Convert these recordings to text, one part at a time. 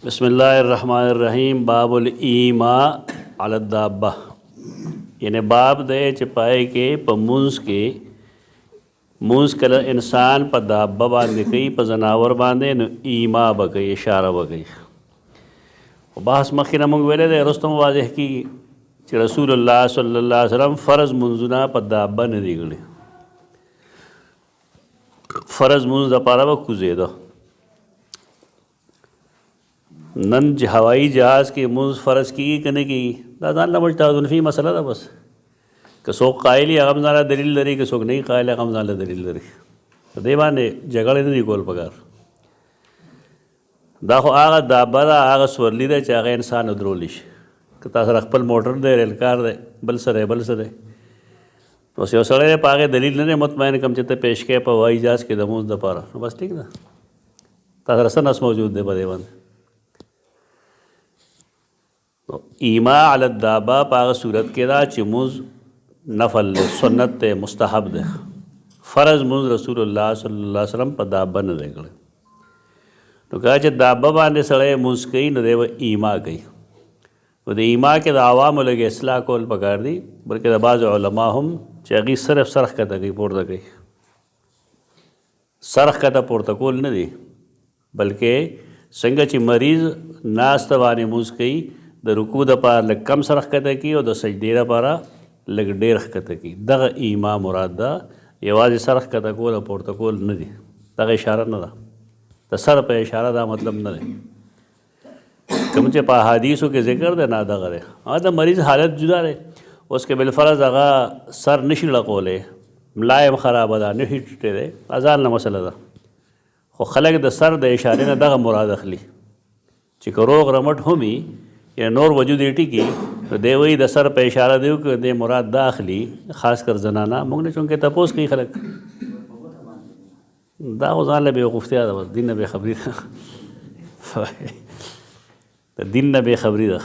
बिस्मिल्लाहिर्रहमानिर्रहीम बाबुल ईमा अलद्दाब्बा यानी बाब दे चपाए के प मुंस कल इंसान प दाब्बा बांधे कई प जनावर बांधे न ईमा बकई इशारा बकई बहस मखिना मुंग वेले दे रुस्तम वाज़ेह की रसूलुल्लाह सल्लल्लाहु अलैहि वसल्लम फ़र्ज़ मुंजुना प दाब्बा न दिगले फ़र्ज़ मुंज द पारा व कुजेदा नन हवाई जहाज़ के मुंज फ़र्ज़ की कने की दादान लमजता दुनफी मसला था बस कसोक कायली अगमजाना दलील दरी कसोक नहीं कायल अगमजाना दलील दरी तो देवाने जगड़े नहीं कोल पगार दाखो आगा दाबा आगा स्वरली दे चाहे इंसान उद्रोलिश कता सर अखपल मोटर दे रेलकार दे बल सरे तो से सड़े पागे दलील ने मुतमैन कम चित्ते पेश के पर हवाई जहाज़ के दमूज द पारा बस ठीक ना तासर असनस मौजूद दे बदेवान तो ईमा अलद्दाबा पाग सूरत के दा चिमुज नफल सुन्नत मुस्तहब दे फ़र्ज़ मुज रसूलुल्लाह सल्लल्लाहु अलैहि वसल्लम पर दाबा न देगले तो कहा चे दाबा बांधे सड़े मुझ कई न दे व ईमा कई वो दे ईमा के दावाम लगे इसलाह कोल पकड़ दी बल्कि दबाज उलमा हम चागी सिर्फ सरख का तकी पोर्ता कई सरख का पोर्तकोल न दी बल्कि संग ची मरीज़ नास्तवाने मुझ कई द रुकू द पार लग कम सरख कत की और द सजदे द पारा लग डेर कत की दग ईमा मुराद दा यवाज सरख कत कोल पोर्तकोल न दी दग इशारा न दा त सर पे इशारा दा मतलब न दे कम चे पा हदीसों के जिक्र दे ना दग रे हाँ द मरीज़ हालत जुदा रहे उसके बिलफरज अगा सर निशिड़ा कोले मलायम ख़राब अदा नहीं टूटे दे अजान न मसला दा खो खलक द सर द इशारे न दग मुराद अखली चिक रोग रमट हुमी या नोर वजूद एटी की तो दे वही द सर पे इशारा दे कि दे मुराद दाखली ख़ास कर जनाना मुंगने चूँकि तपोस कई खलक दा उजान ले बेवकूफ़िया दा बस दिन बेखबरी तो दिन बेखबरी दा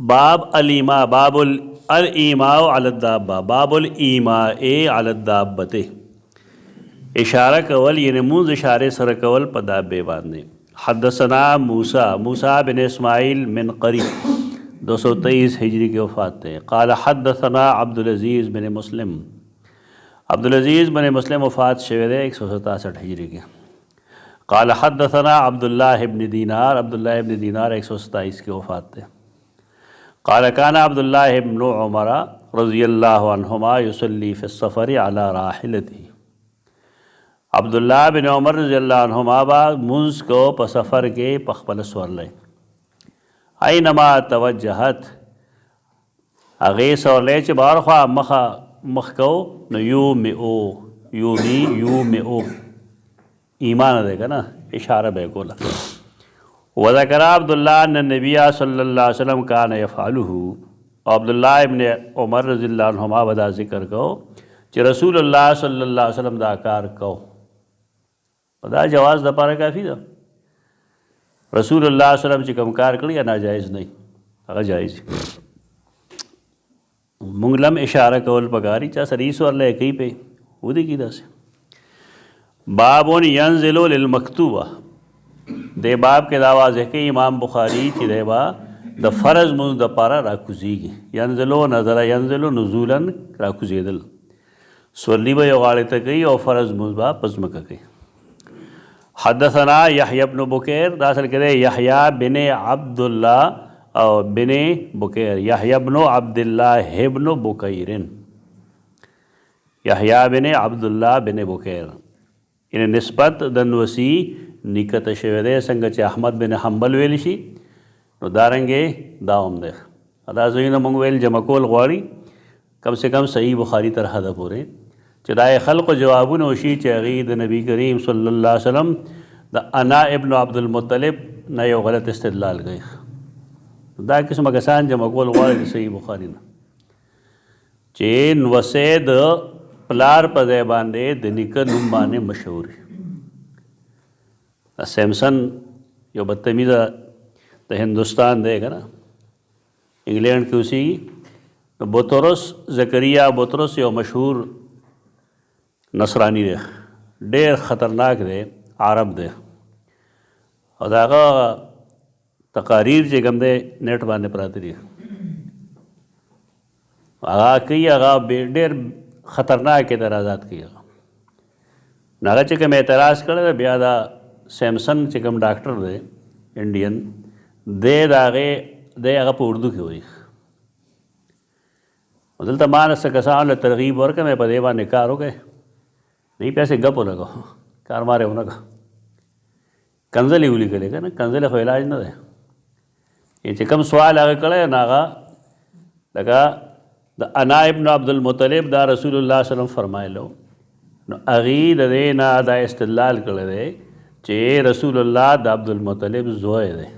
बाब अलीमा बाबुल अल-ईमा अलद्दाब्बा बाबुल ईमा अलद्दाब्बते इशारा कवल यानी मुंज इशारे सर कवल पदाबे बांधने हदसना मूसा बिन इस्माइल मिन करीब 223 हिजरी के वफ़ात थे क़ाल हदसना अब्दुल अज़ीज़ बिन मुस्लिम वफ़ात शवेद 167 हिजरी के क़ाल हदसना अब्दुल्लाह इब्न दीनार 127 के वफ़ात थे क़ाल काना अब्दुल्लाह इब्न उमर रज़ियल्लाहु अन्हुमा युसल्ली फ़िस्सफ़र अला राहिलतिही अब्दुल्लाह बिन उमर रज़ियल्लाहु अन्हुमा मुंज़ को पसफ़र के पखपल स्वर ले आई नमा तवज्जहत अगे सौर ले च बार ख्वा मखको न यू में ओ ईमान देगा ना इशारा बेकोला वज़करा अब्दुल्लाह नबिया सल्लल्लाहु अलैहि वसल्लम कान यफ़अलुहु अब्दुल्लाह इब्न उमर रज़ियल्लाहु अन्हुमा वदा ज़िक्र कहो कि रसूलुल्लाह सल्लल्लाहु अलैहि वसल्लम दाकार कहो वदा जवाज़ द पारा काफ़ी था रसूलुल्लाह सल्लल्लाहु अलैहि वसल्लम ची कमकार करी या नाजायज़ नहीं अगर जायज़ मुंगलम इशारा कवल पगारी चा सरीस और ले कहीं पे उदी की दस बाबुन यंज़िलु लिल मकतूबा दे बाब के दावाज़ है कि इमाम बुखारी की देवा द फ़र्ज़ मुंज द पारा राकुज़ीगी यंज़िलु नज़रा यंज़िलु नुज़ूलन राकुज़ेदल स्वरली व योगाड़े तकई और फ़र्ज़ मुंज बा पज़म कई हदसना यहया इब्न बुकैर दासल करे यहया बिन अब्दुल्लाह और बिन बुकैर यहया इब्न अब्दुल्लाह इब्न बुकैरिन यहया बिन अब्दुल्लाह बिन बुकैर इन निस्बत दनवसी निकत शवेदे संगच अहमद बिन हम्बल वेलिशी नो दारंगे दावम दे अदा ज़ुइन मंगवेल जमकोल गवाड़ी कम से कम सही बुखारी तरह द पूरे चदाए खल्क़ जवाब नोशी चीद नबी करीम सल्लल्लाहु अलैहि वसल्लम द अना इब्न अब्दुल मुत्तलिब नयो गलत इस्तिदलाल गए दा किस्म कसान जमकोल गवाड़ी सही बुखारी न चेन वसेद पलार पदे बांधे दनिक नुम्बाने मशहूर सैमसन यो बदतमीज़ा तो हिंदुस्तान देगा ना इंग्लैंड की उसी बुतरस ज़करिया बुतरस यो मशहूर नसरानी दे ढेर ख़तरनाक दे आरब दे او د هغه تقاریر چې کوم دی نیټ باندې پراته دي هغه کوي هغه ډېر خطرناک اعتراضات کوي هغه چې کوم اعتراض کړی دی بیا دا سیمسن چې کوم ډاکټر دی انډین دی د هغه په اردو کې وایي دلته ما نه څه کسانو له ترغیب ورکړه مې په دې باندې کار وکړی نہیں پیسے گپ ولګو کار مارے ونه کا کنځلې ولیکلې که نه کنځلې خو علاج نه دی چې کوم سوال هغه کړی نو هغه لکه د انا ابن عبدالمطلب دا رسول الله صلی الله علیه وسلم فرمایلو نو هغې د دې نه دا استدلال کړی دی چې رسول الله د عبدالمطلب زوی دی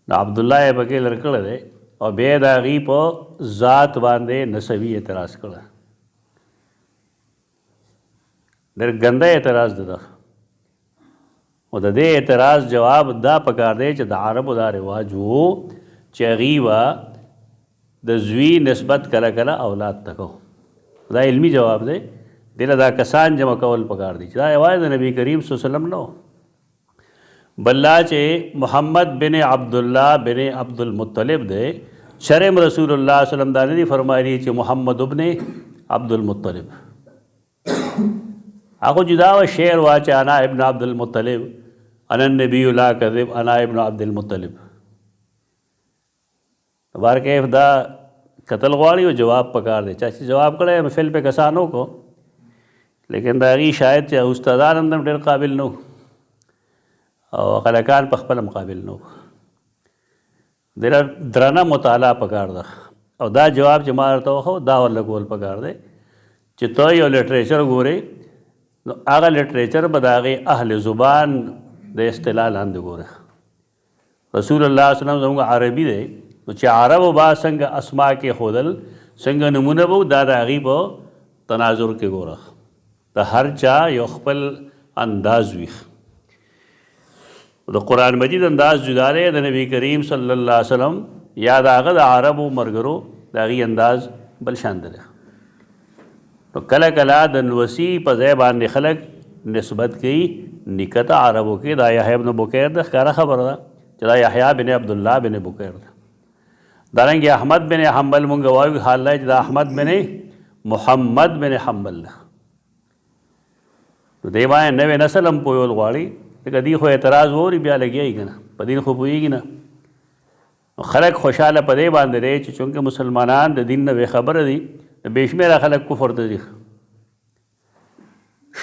نو عبدالله یې پکې لر کړی دی او بیا د هغې په ذات باندې نسبي اعتراض کړی ډېر ګنده اعتراض ده او د دې اعتراض جواب دا پکار دی چې د عربو دا رواج و چې هغې به د زوی نسبت کله کله اولاد ته کو دا علمي جواب دی دې له دا کسان جمع کول پکار دي چې دا یوازې د نبي کریم صلی الله علیه وسلم نه بل دا چې محمد بن عبدالله بن عبدالمطلب دی شرم رسول الله صلی الله علیه وسلم دا نه دي فرمایلي چې محمد ابن عبدالمطلب هغه جدا و شعر وا چې انا ابن عبدالمطلب انا النبی لا کذب انا ابن عبدالمطلب بارکیف دا قتل غواړي او جواب پکار دی چا چې جواب کړی فعل په کسانو کو لیکن دا هغې شاید چې استادان هم ډېر قابل نو او خلکان په خپل مقابل نو ډېره درنه مطالعه پکار ده او دا جواب چې ما ورته وښو دا ورلګول پکار دی چې ته یو لټریچر ګورې نو هغه لټریچر به د هغې اهل زبان د اصطلاح لاندې ګوره رسول الله صلی الله علیه وسلم زموږ عربي دی نو چې عربو به څنګه اسما کې ښودل څنګه نمونه به دا د هغې په تناظر کې ګوره د هر چا یو خپل انداز وي د قرآن مجید انداز جدا دی د نبی کریم صلی الله علیه وسلم یا د هغه د عربو مرګرو د هغې انداز بل شان دی نو کله کله د نوسی په ځای باندې خلک نسبت کوي نیکه ته عربو کې دا یحیی بن بکیر ده ښکاره خبره ده چې دا یحیی بن عبدالله بن بکیر ده دارنګې احمد بن حنبل مونږ وایو حال دی چې دا احمد بن محمد بن حنبل ده نو دې باندې نوی نسل هم پوهول غواړي ځکه دې خو اعتراض ووري بیا لګیایي که نه په دین خو پوهېږي نه نو خلک خوشحاله په دې باندې دی چې چونکې مسلمانان د دین نه بېخبره دي بے شمیره خلک کفر ته دي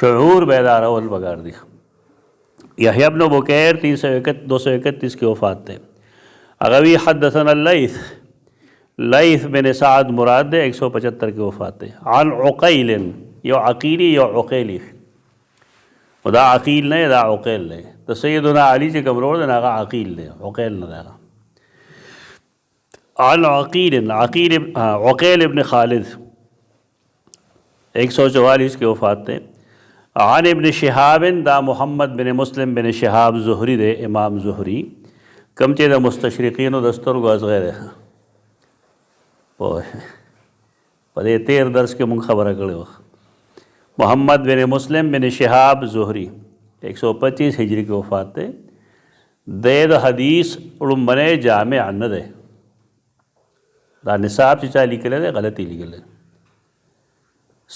شعور بیدارول پکار دي یحیی ابن بکیر 231 کی وفات تے اغوی حدثنا لیث بن سعد مراد دے 175 کی وفات تے عن عقیل یو عقیلی یو عقیلی و دا عقیل نے دا عقیل نے تو سیدنا علی سے کمرور دے ناغا عقیل نے عقیل نہ دے عن عقیل ابن خالد 144 کی وفات تے عن ابن شہاب دا محمد بن مسلم بن شہاب زہری دے امام زہری کم چې د مستشرقینو د سترګو ازغی دی په دې تیر درس کې مونږ خبره کړې وه محمد بن مسلم بن شہاب زہری 125 ہجری کی وفات دی د حدیث لومبنی جامع نه دی دا نصاب چې چا لیکلی دی غلطي لیکلی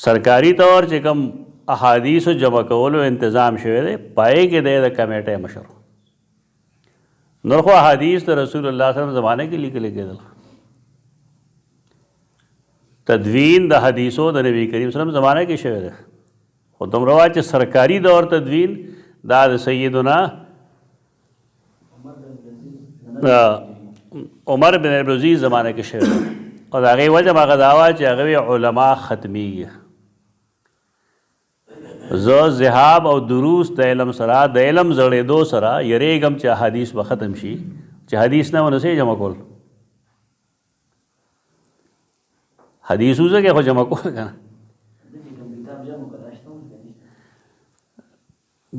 سرکاری طور چې کوم احادیثو جمع کولو انتظام شوی دی پای کې دی د کمیټې مشر نور خو احادیث د رسول الله صلی الله علیه وسلم زمانه کې لیکلی کېدل تدوین د حدیثو د نبی کریم صلی الله علیه وسلم زمانه کې شوی دی خو دومره وایي چې سرکاري دور تدوین دا د سیدنا عمر بن عبدالعزیز زمانه کې شوی دی او د هغې وجه هغه دا وه چې هغه علما ختمیږي زه ذهاب او دروس د علم سره د علم زړېدو سره یریږم چې حدیث به ختم شي چې حدیث نه ونه سې جمع کول حدیث وځکې خو جمع کول که نه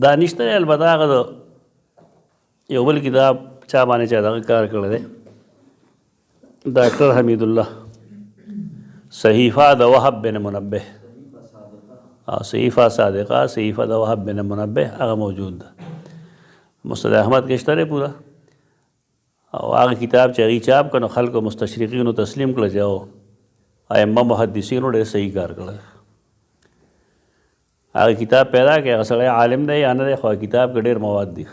دا نشته دی البته هغه د یو بل کتاب چا باندې چا دغه کار کړی دی ډاکټر حمید الله صحیفه د وهب بن منبه صحیفه صادقه صحیفه د وهب بن منبه هغه موجود ده مستد احمد کې شته پورا او هغه کتاب چې هغې چاپ کړ نو خلکو مستشرقینو تسلیم کړه چې او ائمه محدثینو ډېر صحیح کار کړی هغه کتاب پیدا کړي هغه سړی عالم دی یا نه دی خو کتاب کې ډېر مواد دي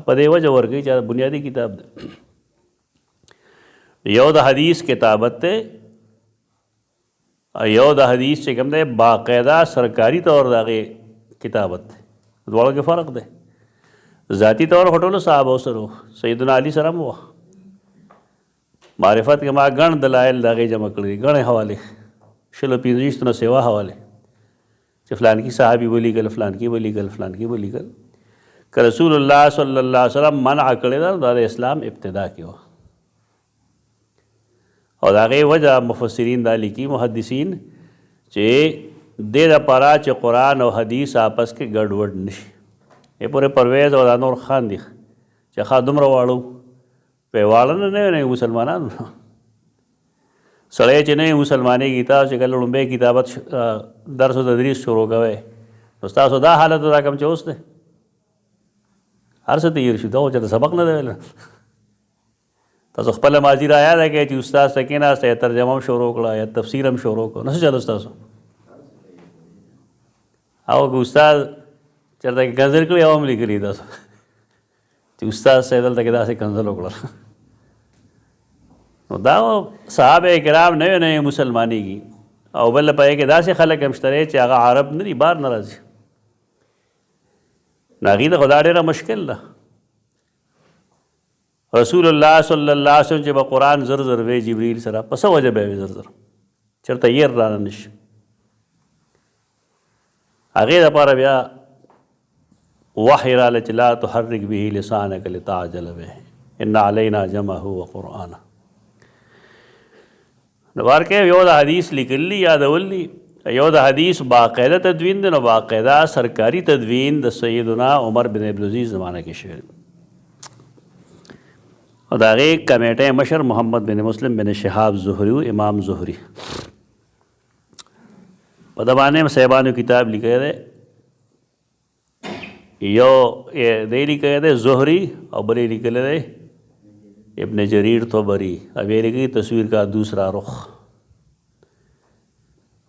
په دې وجه ورکوي چې بنیادي کتاب دی یو د حدیث کتابت دی یو د حدیث چې کوم دی باقاعده سرکاري طور د هغې کتابت دی دواړو کې فرق دی ذاتی طور هټولو صحابه سره سیدنا علي سره هم وه معرفت کې ما ګڼ دلایل د هغې جمع کړي ګڼې حوالې شلو پنځه نه سوا حوالې چې فلانکي صحابي ولیکل فلانکي ولیکل فلانکي ولیکل که رسول الله صلی الله علیه وسلم منع کړې ده دا د اسلام ابتدا کې وه او د هغې وجه مفسرین دا لیکي محدثین چې دې دپاره چې قرآن او حدیث آپس کې ګډوډ نشي یې پورې پرویز او دا نور خان دي چې ښه دومره واړو په واړه نه مسلمانانو سړی چې نه مسلمانېږي تاسو چې کله لومبۍ کتابت درس و تدریس شروع کوئ نو ستاسو دا حالت دا کوم چې اوس دی هر څه تیر شو دا خو چېرته سبق نه دی ویلی تاسو خپله ماضي را یاده کړئ چې استاد ته کېناسته یا ترجمه هم شروع کړه یا تفسیر هم شروع کړه نو څه چلو ستاسو او که استاد چېرته کې کنځل کړي او هم لیکلي تاسو چې استاد صاحب دلته کې داسې کنځل وکړل نو دا صحابه کرام نوې نوې مسلمانېږي او بل په کې داسې خلک هم شته چې هغه عرب نه دي بار نه راځي نو هغې ته خو دا ډېره مشکل ده رسول الله صلی الله علیه وسلم چې به قرآن زر زر وی جبریل سره په څه وجه به وي زر زر چېرته ير رانه نشي هغې دپاره بیا وحی راله چې لا تحرک به لسانک لتعجل به ان علینا جمعه وقرآنه نو ورکه یو د حدیث لیکلی یادولی یو د حدیث باقاعده تدوین دی نو باقاعده سرکاری تدوین د سیدنا عمر بن عبدالعزیز زمانه کې شوی او د هغې کمیټې مشر محمد بن مسلم بن شهاب زهري و امام زهري په ده باندې صاحبانو کتاب لیکلی دی یو دی لیکلی دی زهري او بل یې لیکلی دی ابن جریر طبری اب یہ لکھی تصویر کا دوسرا رخ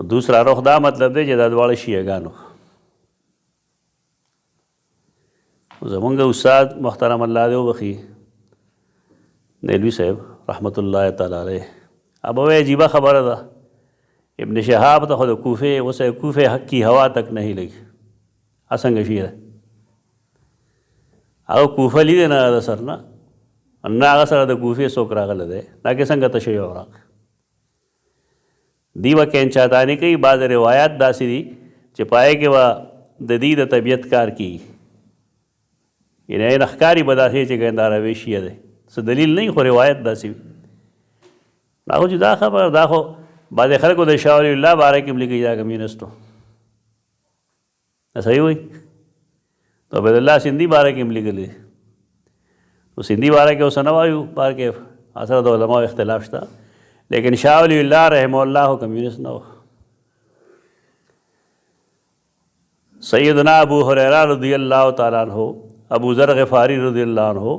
دوسرا رخ دا مطلب دی چې دا دواړه شیعهګانو زمونږ استاد محترم الله دې وبخي نیلوی صاحب رحمت الله تعالی علیه اب وہ عجیبہ خبر ده ابن شهاب ته خود کوفه وسه کوفه حق کی ہوا تک نہیں لگی اسنګ شیعه او کوفه لیدل نه سر نه ان هغه سره د کوفې څوک راغلی دی دا کې څنګه تشیع راغلی دی به کنچادانې کوي بعض روایات داسې دي چې پای کې به د دې د طبیعت کار کېږي یعنې ښکاري به داسې چې ګنده روی شیعه دی څه دلیل نه خو روایت داسې وي دا خو جدا خبر دا خو بعضې خلکو د شاه ولی الله باره کې هم لیکي دا کمیونسټو صحیح وایي تو عبیدالله سندي باره کې هم لیکلی دی تو سندھی بارے کے اوسه نه وایو بار کې اثر د علماء اختلاف شته لیکن شاه ولی الله رحمه الله کمیونست نه و سیدنا ابو هریره رضی الله تعالی عنہ ابو ذر غفاری رضی الله عنہ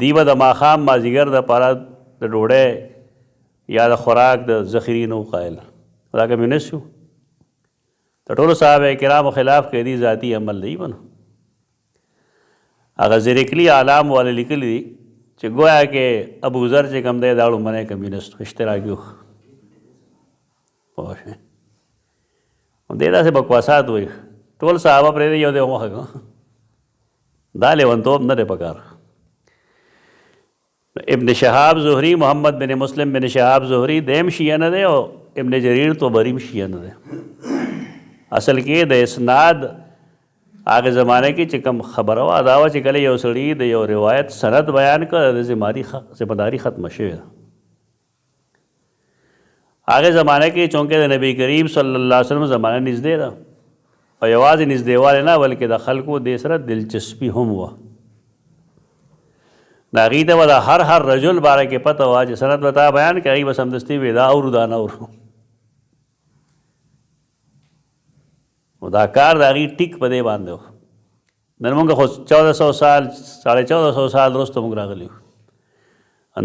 دیو د ماخام مازیګر د پاره د ډوډۍ یا د خوراک د ذخیرینو قائل دا کمیونست شو د ټولو صحابه کرامو خلاف کې دي ذاتی عمل دی بنو هغه زیرکلی اعلام والے لیکلی دي چې گویا کې ابو ذر چې کوم دی دا لومړنی کمیونست اشتراکي و پوه شوې دې داسې بکواسات وایي ټول صحابه پرېږدي یو دی ومخه دا لیونتوب نه دی پکار ابن شهاب زهري محمد بن مسلم بن شهاب زهري دیم شیعه نه دی او ابن جریر طبري شیعه نه دی اصل کې د اسناد هغه زمانه کې چې کوم خبره وه دا وه چې کله یو سړي د یو روایت سند بیان کړ د ذمہداري ختمه شوې ده هغه زمانه کې چونکې د نبی کریم صلی الله علیه وسلم زمانه نږدې ده او یوازې نږدېوالی نه بلکې د خلکو دې سره دلچسپي هم وه د هغې ته به د هر رجل باره کې پته وه چې سند به تا بیان کړي هغې به سمدستي وي دا اورو دا نه اورو نو دا کار د هغې ټیک په دې باندې و نن موږ خو 1400 سال 1450 سال وروسته موږ راغلي یو.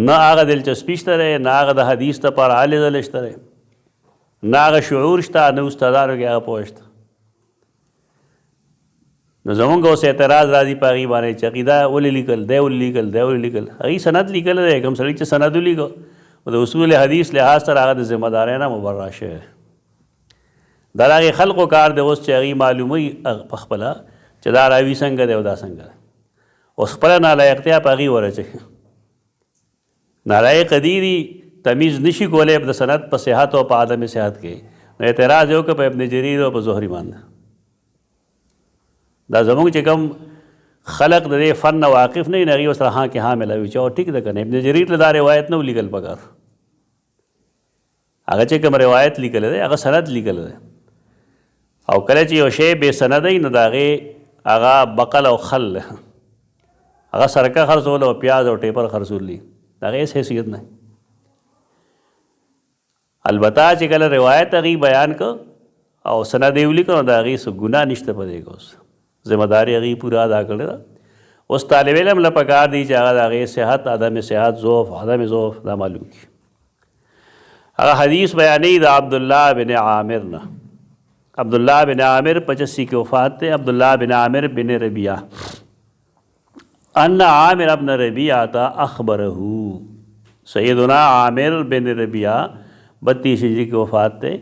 نه هغه دلچسپي شته دی، نه هغه د حدیث دپاره هلې ځلې شته دی، نه هغه شعور شته، نه استادانو کې هغه پوه شته. نو زمونږ اوس اعتراض راځي په هغې باندې چې عقیده ولې لیکل، دی ولې لیکل، دی ولې لیکل. هغې سند لیکلی دی، کوم سړي چې سند ولیکو د اصول حدیث لحاظ سره هغه د ذمه دارۍ نه مبرا شوی. دا د هغې خلقو کار دی اوس چې هغې معلوموي په خپله چې دا راوي څنګه دی او دا څنګه دی. اوس خپله نالایقتیا په هغې ورچوي. نالایق دي تمیز نشي کولی د سند په صحت او په عدم صحت کې. نو اعتراض یې وکړه په ابن جریر او په زهري باندې. دا زموږ چې کوم خلق د دې فن نه واقف نه وي نو هغې ورسره ها کې ها میلاوي چې ټیک ده که نه. ابن جریر له دا روایت نه و لیکل پکار. هغه چې کوم روایت لیکلی دی هغه سند لیکلی دی. او کله چې یو شی بې سنده وي نو د هغې هغه بقل او خل هغه سرکه خرڅول او پیاز او ټیپر خرڅولي د هغې هېڅ حیثیت نه. البته چې کله روایت هغې بیان که او سند یې ولیکه نو د هغې څه ګناه نشته په دې کې. اوس ذمه داري هغې پوره ادا کړې ده. اوس طالب علم له پکار دی چې هغه د هغې صحت، عدم صحت، ضعف، عدم ضعف دا معلوم کړي. هغه حدیث بیانوي د عبدالله بن عامر نه. عبدالله بن عامر 85 کې وفات دی. عبدالله بن عامر بن ربیعہ ان عامر ابن ربیعہ اخبره. سیدنا عامر بن ربیعہ 32 ہجری کې وفات دی.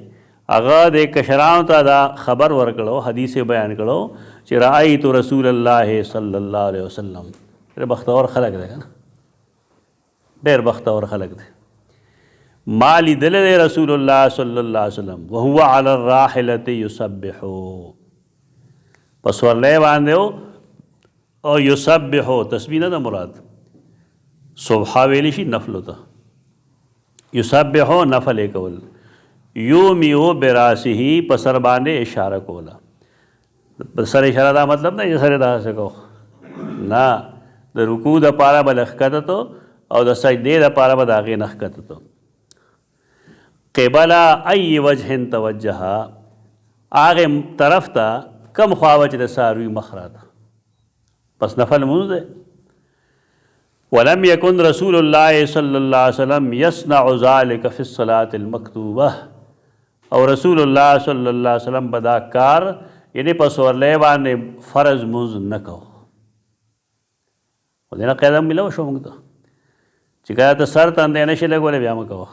هغه د کشرانو ته دا خبر ورکړو، حدیث بیان کړو چې رأیت رسول الله صلی الله علیه وسلم. ډېر بختور خلک دی که نه، ډېر بختور خلک دی. ما لیدلی دی رسول الله صلی الله علیه وسلم وهو علی الراحلة یسبح، په سورلی باندې او یسبح تسبیح نه ده مراد، صبح ویلی شي نفلو ته. یسبح نفل یې کول. یومیو براسه په سر باندې اشاره کوله. په سر اشاره دا مطلب نه چې سر یې داسې کو، نه، د رکوع دپاره به لښکته تو او د سجدې دپاره به د هغې نه ښکته تو. قبل ای وجه توجه، هغې طرف ته کم خوا وه چې د څاروي مخ راته. پس نفل لمونځ دی. ولم یکن رسول الله صلی الله علیه وسلم یصنع ذلک فی الصلاة المکتوبه، او رسول الله صلی الله علیه وسلم به دا کار یعنی په سورلی باندې فرض مونځ نه کو. خو دې نه قاعده میلاو شو موږ ته چې کله ته سر ته اندې نه شي لګولی بیا مه کوه.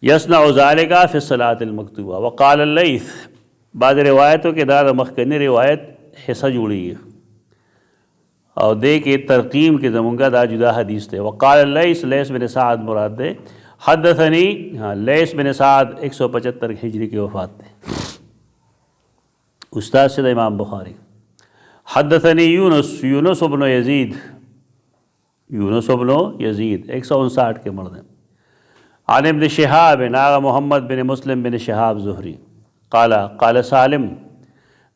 یصنع ذلک فی الصلاة المکتوبه. وقال اللیث، بعض روایتوں کې دا د مخکنی روایت حصہ جوړیږي او دې کې ترقیم کې زمونږه دا جدا حدیث دی. وقال اللیث، لیث بن سعد مراد دی. حدثنی، لیث بن سعد 175 ہجری کی وفات دی، استاد سے امام بخاری. حدثنی یونس، یونس بن یزید، یونس بن یزید 159 کے مرد ہیں. عن ابن شہاب، آغا محمد بن مسلم بن شہاب زہری قال سالم،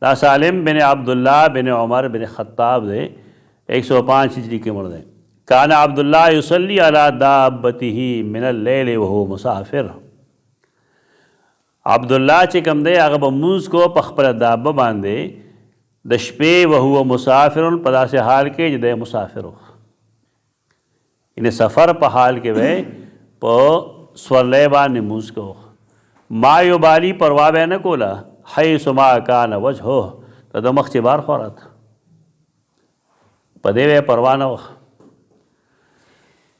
دا سالم بن عبداللہ بن عمر بن خطاب دے 105 ہجری کے مرد ہیں. کان عبداللہ یصلی علی دابته من اللیل وهو مسافر. عبداللہ چې کوم دی هغه به مونځ کو په خپله دابه باندې د شپې وهو مسافر، په داسې حال کې چې دی مسافر و، یعنی سفر په حال کې به په سورلی باندې مونځ کو. ما یبالی، پروا به نه کوله، حیث ما کان وجهه، ته د مخ چې بار خورات په دې به پروا نه وه.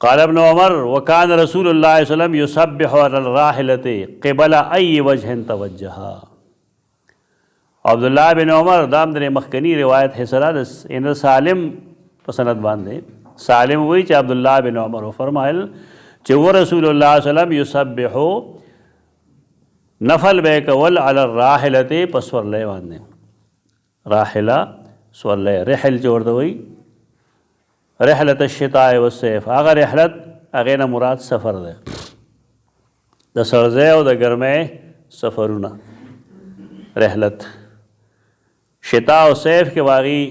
قال ابن عمر وكان رسول الله صلى الله عليه وسلم يسبح على الراحلة قبل أي وجه توجها. عبداللہ بن عمر دام در مخکنی روایت حسرہ ان سالم پسند باندھے. سالم وہی چې عبداللہ بن عمر فرمائل چې وہ رسول اللہ صلی اللہ علیہ وسلم یسبحو نفل بے کول علی الراحلة پسورلے باندھے. راحلہ سورلے، رحل جوړ دوئی رحلت الشتاء والصيف. هغه رحلت هغې نه مراد سفر دی، د سړځۍ او د ګرمۍ سفرونه. رحلت شتا او صیف کې واغي،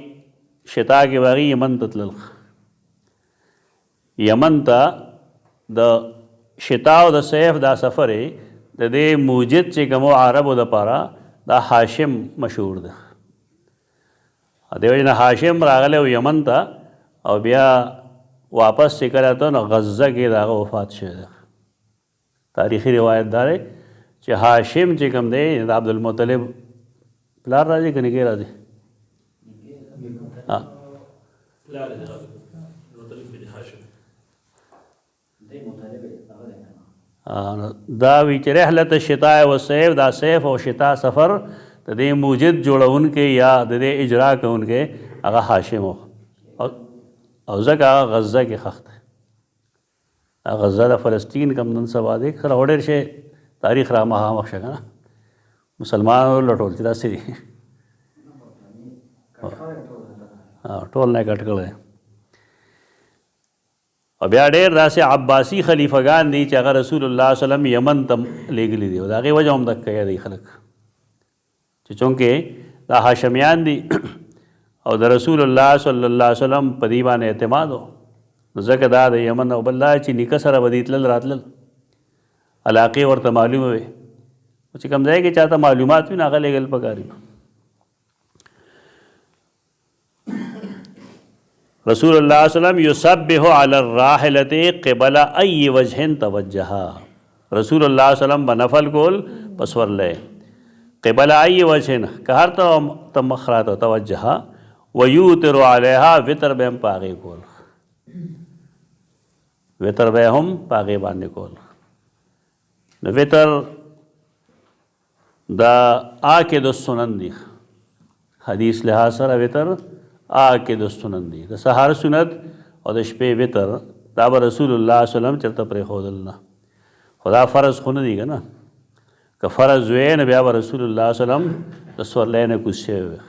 شتا کې واغي یمن ته تلل. یمن ته د شتا او د صیف دا سفر د دې موجد چې کومو عربو دپاره دا هاشم مشهور ده. دیو جن هاشم راغلی و یمن ته او بیا واپس چې کله ته نو غزه کې د هغه وفات شوی دی. تاریخي روایت دا دی چې هاشم چې کوم دی د عبدالمطلب پلار راځي که نږدې راځي؟ دا وی چې رحلت الشتاء والصيف دا صيف او شتاء سفر د دې موجد جوړونکي یا د دې اجرا کوونکي هغه هاشم او ځکه هغه غزه کې خښ دی. غزه د فلسطین کوم نن سبا دی سره ډېر شی تاریخ را مخامخ شه که نه مسلمانانو لټول چې داسې دي ټول نه کټ کړی. او بیا ډېر داسې عباسي خلیفګان دي چې هغه رسول الله صلی الله علیه وسلم یمن ته لیږلي دي او د هغې وجه هم دکه یادوي خلک چې چونکې دا هاشمیان دي او د رسول الله صلی الله علیه وسلم په دې باندې اعتماد و نو ځکه دا د یمن او بل دا چې نیکه سره به دي تلل راتلل علاقې ورته معلومه وي چې کوم ځای کې چاته معلومات وي نو هغه لېږل پکار وي. رسول الله صلی الله علیه وسلم یصبح علی الراحلة قبل ای وجه توجها. رسول الله صلی الله علیه وسلم بنفل کول پس ورلې قبل ای وجه که هر ته مخرات توجها ویوتر علیها وتر به هم پاغې کول وتر به هم پاغې باندې کول. نو وتر دا آکې د سنن دی حدیث لحاظ سره وتر آکې د سنن دی. د سهار سنت او د شپې وتر دا به رسول الله صلی الله علیه وسلم چېرته پرېښودل نه خدا فرض خو نه دي که نه که فرض وی نو بیا به رسول الله صلی الله علیه وسلم د سورلی نه کوز شوی وي.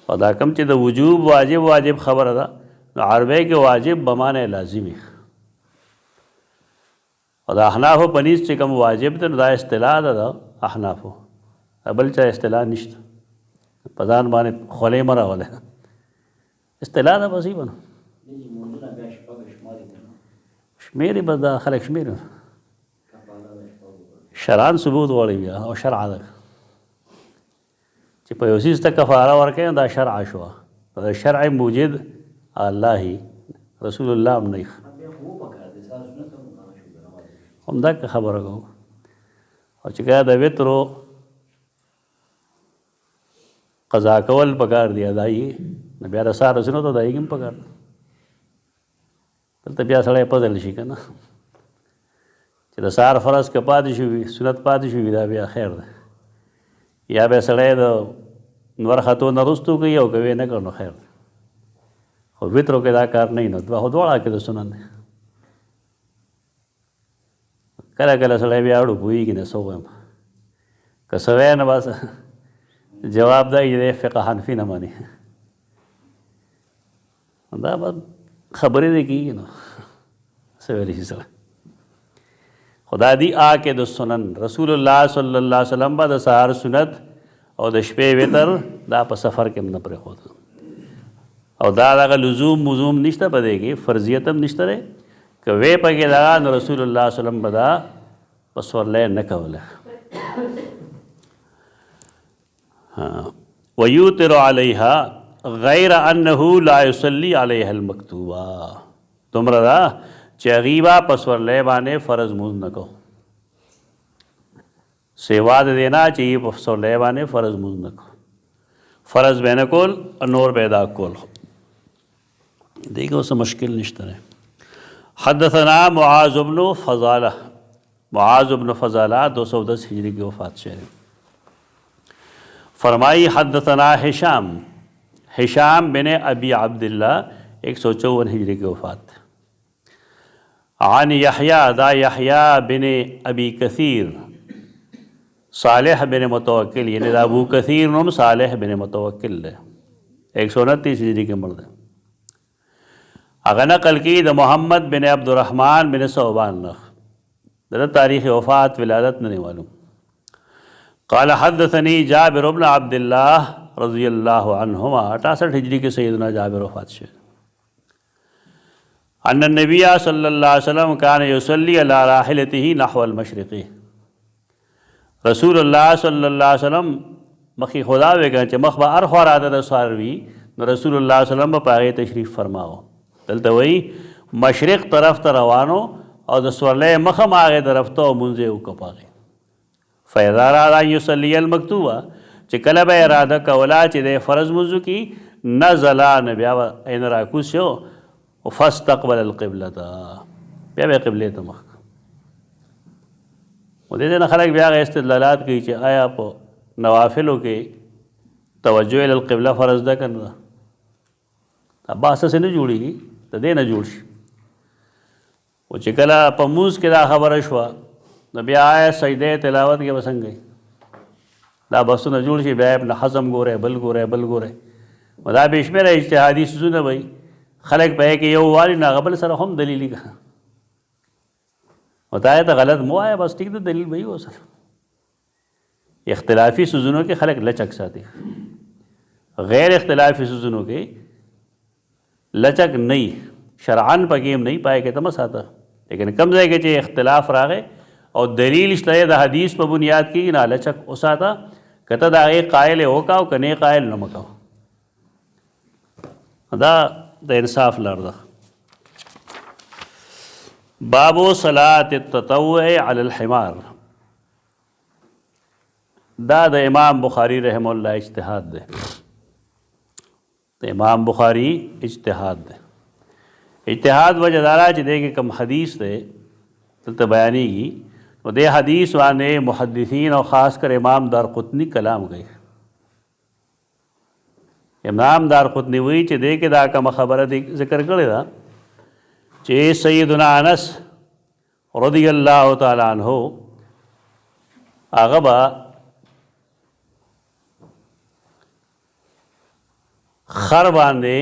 او دا کوم چې د وجوب واجب خبره ده نو عربی کې واجب بمانه لازمي او د احنافو په نیز چې کوم واجب دی نو دا اصطلاح ده د احنافو بل چا اصطلاح نشته په ځان باندې خولې مه راولې اصطلاح ده بس یې به نو شمېرې به دا خلک شمېري شرعن ثبوت غواړي بیا او شرع ده چې په یو څیز ته کفاره ورکوي دا شرع شوه دا شرع موجد الله رسول الله هم نه همدغه خبره کوو. او چې کله د وترو قضا کول پکار دی ادایي نو بیا د سهار سنتو ته ادایي هم پکار دی. دلته بیا سړی پزل شي که نه چې د سهار فرض که پاتې شوي سنت پاتې شوي دا بیا خیر دی یا بیا سړی د نور خطو نه رستو کوي او که ویې نه کړ نو خیر دی. خو وترو کې دا کار نه وي نو خو دواړه کې د سنن دی. کله کله سړی بیا اړو پوهېږي نه څه ووایم که څه وایه نه بس جواب دا چې دی فقه حنفي نه مني دا به خبرې دی کېږي نو څه ویلی شي سړی. خدا دی آکې د سنن رسول الله صلی الله علیه وسلم به د سهار سنت او د شپې وتر دا په سفر کې هم نه پرېښود او دا دغه لزوم نشته په دې کې فرضیت هم نشته دی که وی پکې دغه نو رسول الله صلی الله علیه وسلم به دا په سورلی نه کوله. ویوتر علیها غیر انه لا یصلی علیها المکتوبه دومره ده چې هغې به په سورلی باندې فرض مونځ نه کو سیوا د دې نه چې یې په سورلی باندې فرض مونځ نه کو فرض به نه کول نور به ادا کول دې کې اوس مشکل نشته دی. حدثنا معاذ بن فضالہ 210 ہجری کی وفات شہر فرمائی حدثنا ہشام بن ابی عبداللہ 154 ہجری کی وفات عن یحییٰ بن ابی کثیر صالح بن متوکل یعنی ابو کثیر نوم صالح بن متوکل 129 ہجری کے مرد اگر نقل کی دا محمد بن عبد الرحمن بن صوبان نخ دا تاریخ وفات ولادت نہیں معلوم. قال حدثنی جابر بن عبداللہ رضی اللہ عنہما 68 ہجری کے سیدنا جابر وفات شد ان النبی صلی اللہ علیہ وسلم کان یصلی علی راحلته نحو المشرقی رسول اللہ صلی اللہ علیہ وسلم مخی خدا وی کنه چې مخ به هر خوا راته د سوار وي نو رسول الله صلی الله علیه وسلم به په هغې تشریف فرماو. دلته وایي مشرق طرف ته روانو او د سورلی مخ هم هغې طرف ته او مونځ یې وکړه په هغې. فاذا اراد ان یصلي المکتوبه چې کله به اراده کوله چې د فرض مونځ وکړي نزله نه بیا به عین راکوز شو فاستقبل القبله بیا به قبلې ته مخ. و دې نه خلک بیا هغه استدلالات کوي چې آیا په نوافلو کې توجه الی القبله فرض ده که نه ده. ابا اساسې نه جوړېږي د دې نه جوړ شي. و چې کله په مونځ کې دا خبره شوه نو بیا آیا سجده تلاوت کې به څنګه دا بحثونه جوړ شي. بیا ابن حزم ګورئ بل ګورئ بل ګورئ دا بې شمېره اجتهادي څیزونه به خلک په کې یو والي نه هغه بل سره هم دلیلي که او دا ته غلط مو وایه بس ټیک ده دلیل به وي ورسره. اختلافي څیزونو کې خلک لچک ساتي غیر اختلافي څیزونو کې لچک نه وي شرعن پکې هم نه وي پای کې ته مه ساته. لیکن کم ځای کې چې اختلاف راغی او دلیل شته د حدیث په بنیاد کې نه لچک وساته که ته د هغې قایل یې وکاو که نه قایل نه مه کوه. دا د انصاف لار ده. باب صلاة التطوع علی الحمار دا د امام بخاری رحم الله اجتهاد ده. د امام بخاری اجتهاد ده. اجتهاد وجہ دارا چې دې کې کم حدیث ده دلته بیانېږي نو دې حدیث باندې محدثین او خاص کر امام دارقطنی کلام کوي. امام دارقطنی وی چې دې کې دا کومه خبره ذکر کړې ده چې سیدنا انس رضی الله تعالی عنہ هغه به خر باندې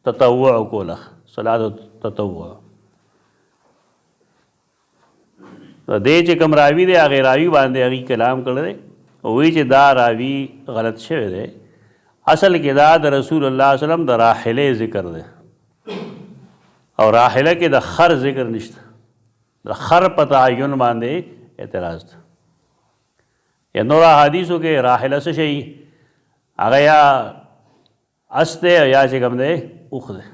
تطوع کوله صلات التطوع. دې چې کوم راوي دی هغې راوي باندې هغې کلام کړی دی وایي چې دا راوي غلط شوی دی. اصل کې دا د رسول الله صلی الله علیه وسلم د راحلې ذکر دی او راحله کې د خر ذکر نشته. د خر په تعین باندې اعتراض ده. یا نور احادیثو کې راحله څه شي هغه یا اس دی یا چې کوم دی اوښ دی.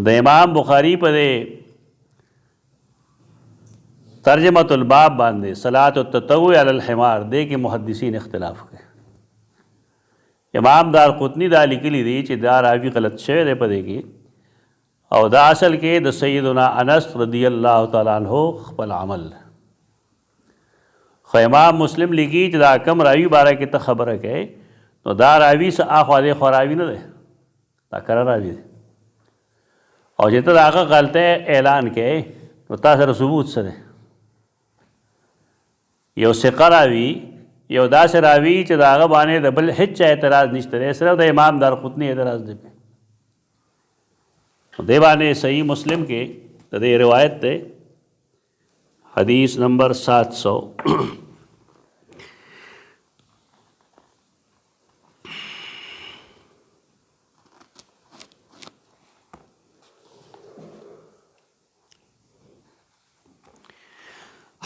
د امام بخاري په دې ترجمة الباب باندې صلاة التطوع علی الحمار دې کې محدثین اختلاف کوي. امام دارقطنی دا لیکلی دی چې دا راوي غلط شوی دی په دې کې او دا اصل کې د سیدنا انس رضی الله تعالی عنہ خپل عمل. خو امام مسلم لیکي چې دا کم راوي باره کې ته خبره کوي نو دا راوي څه اخوا دې خوا راوي نه دی دا کره راوي دی او چې ته د هغه غلطۍ اعلان کوي نو تا سره ثبوت څه دی. یو ثقه راوي یو داسې راوي چې د هغه باندې د بل هیڅ چا اعتراض نشته دی صرف د امام دارقطنی اعتراض دی. دې باندې صحیح مسلم کې د دې روایت ده حدیث نمبر 700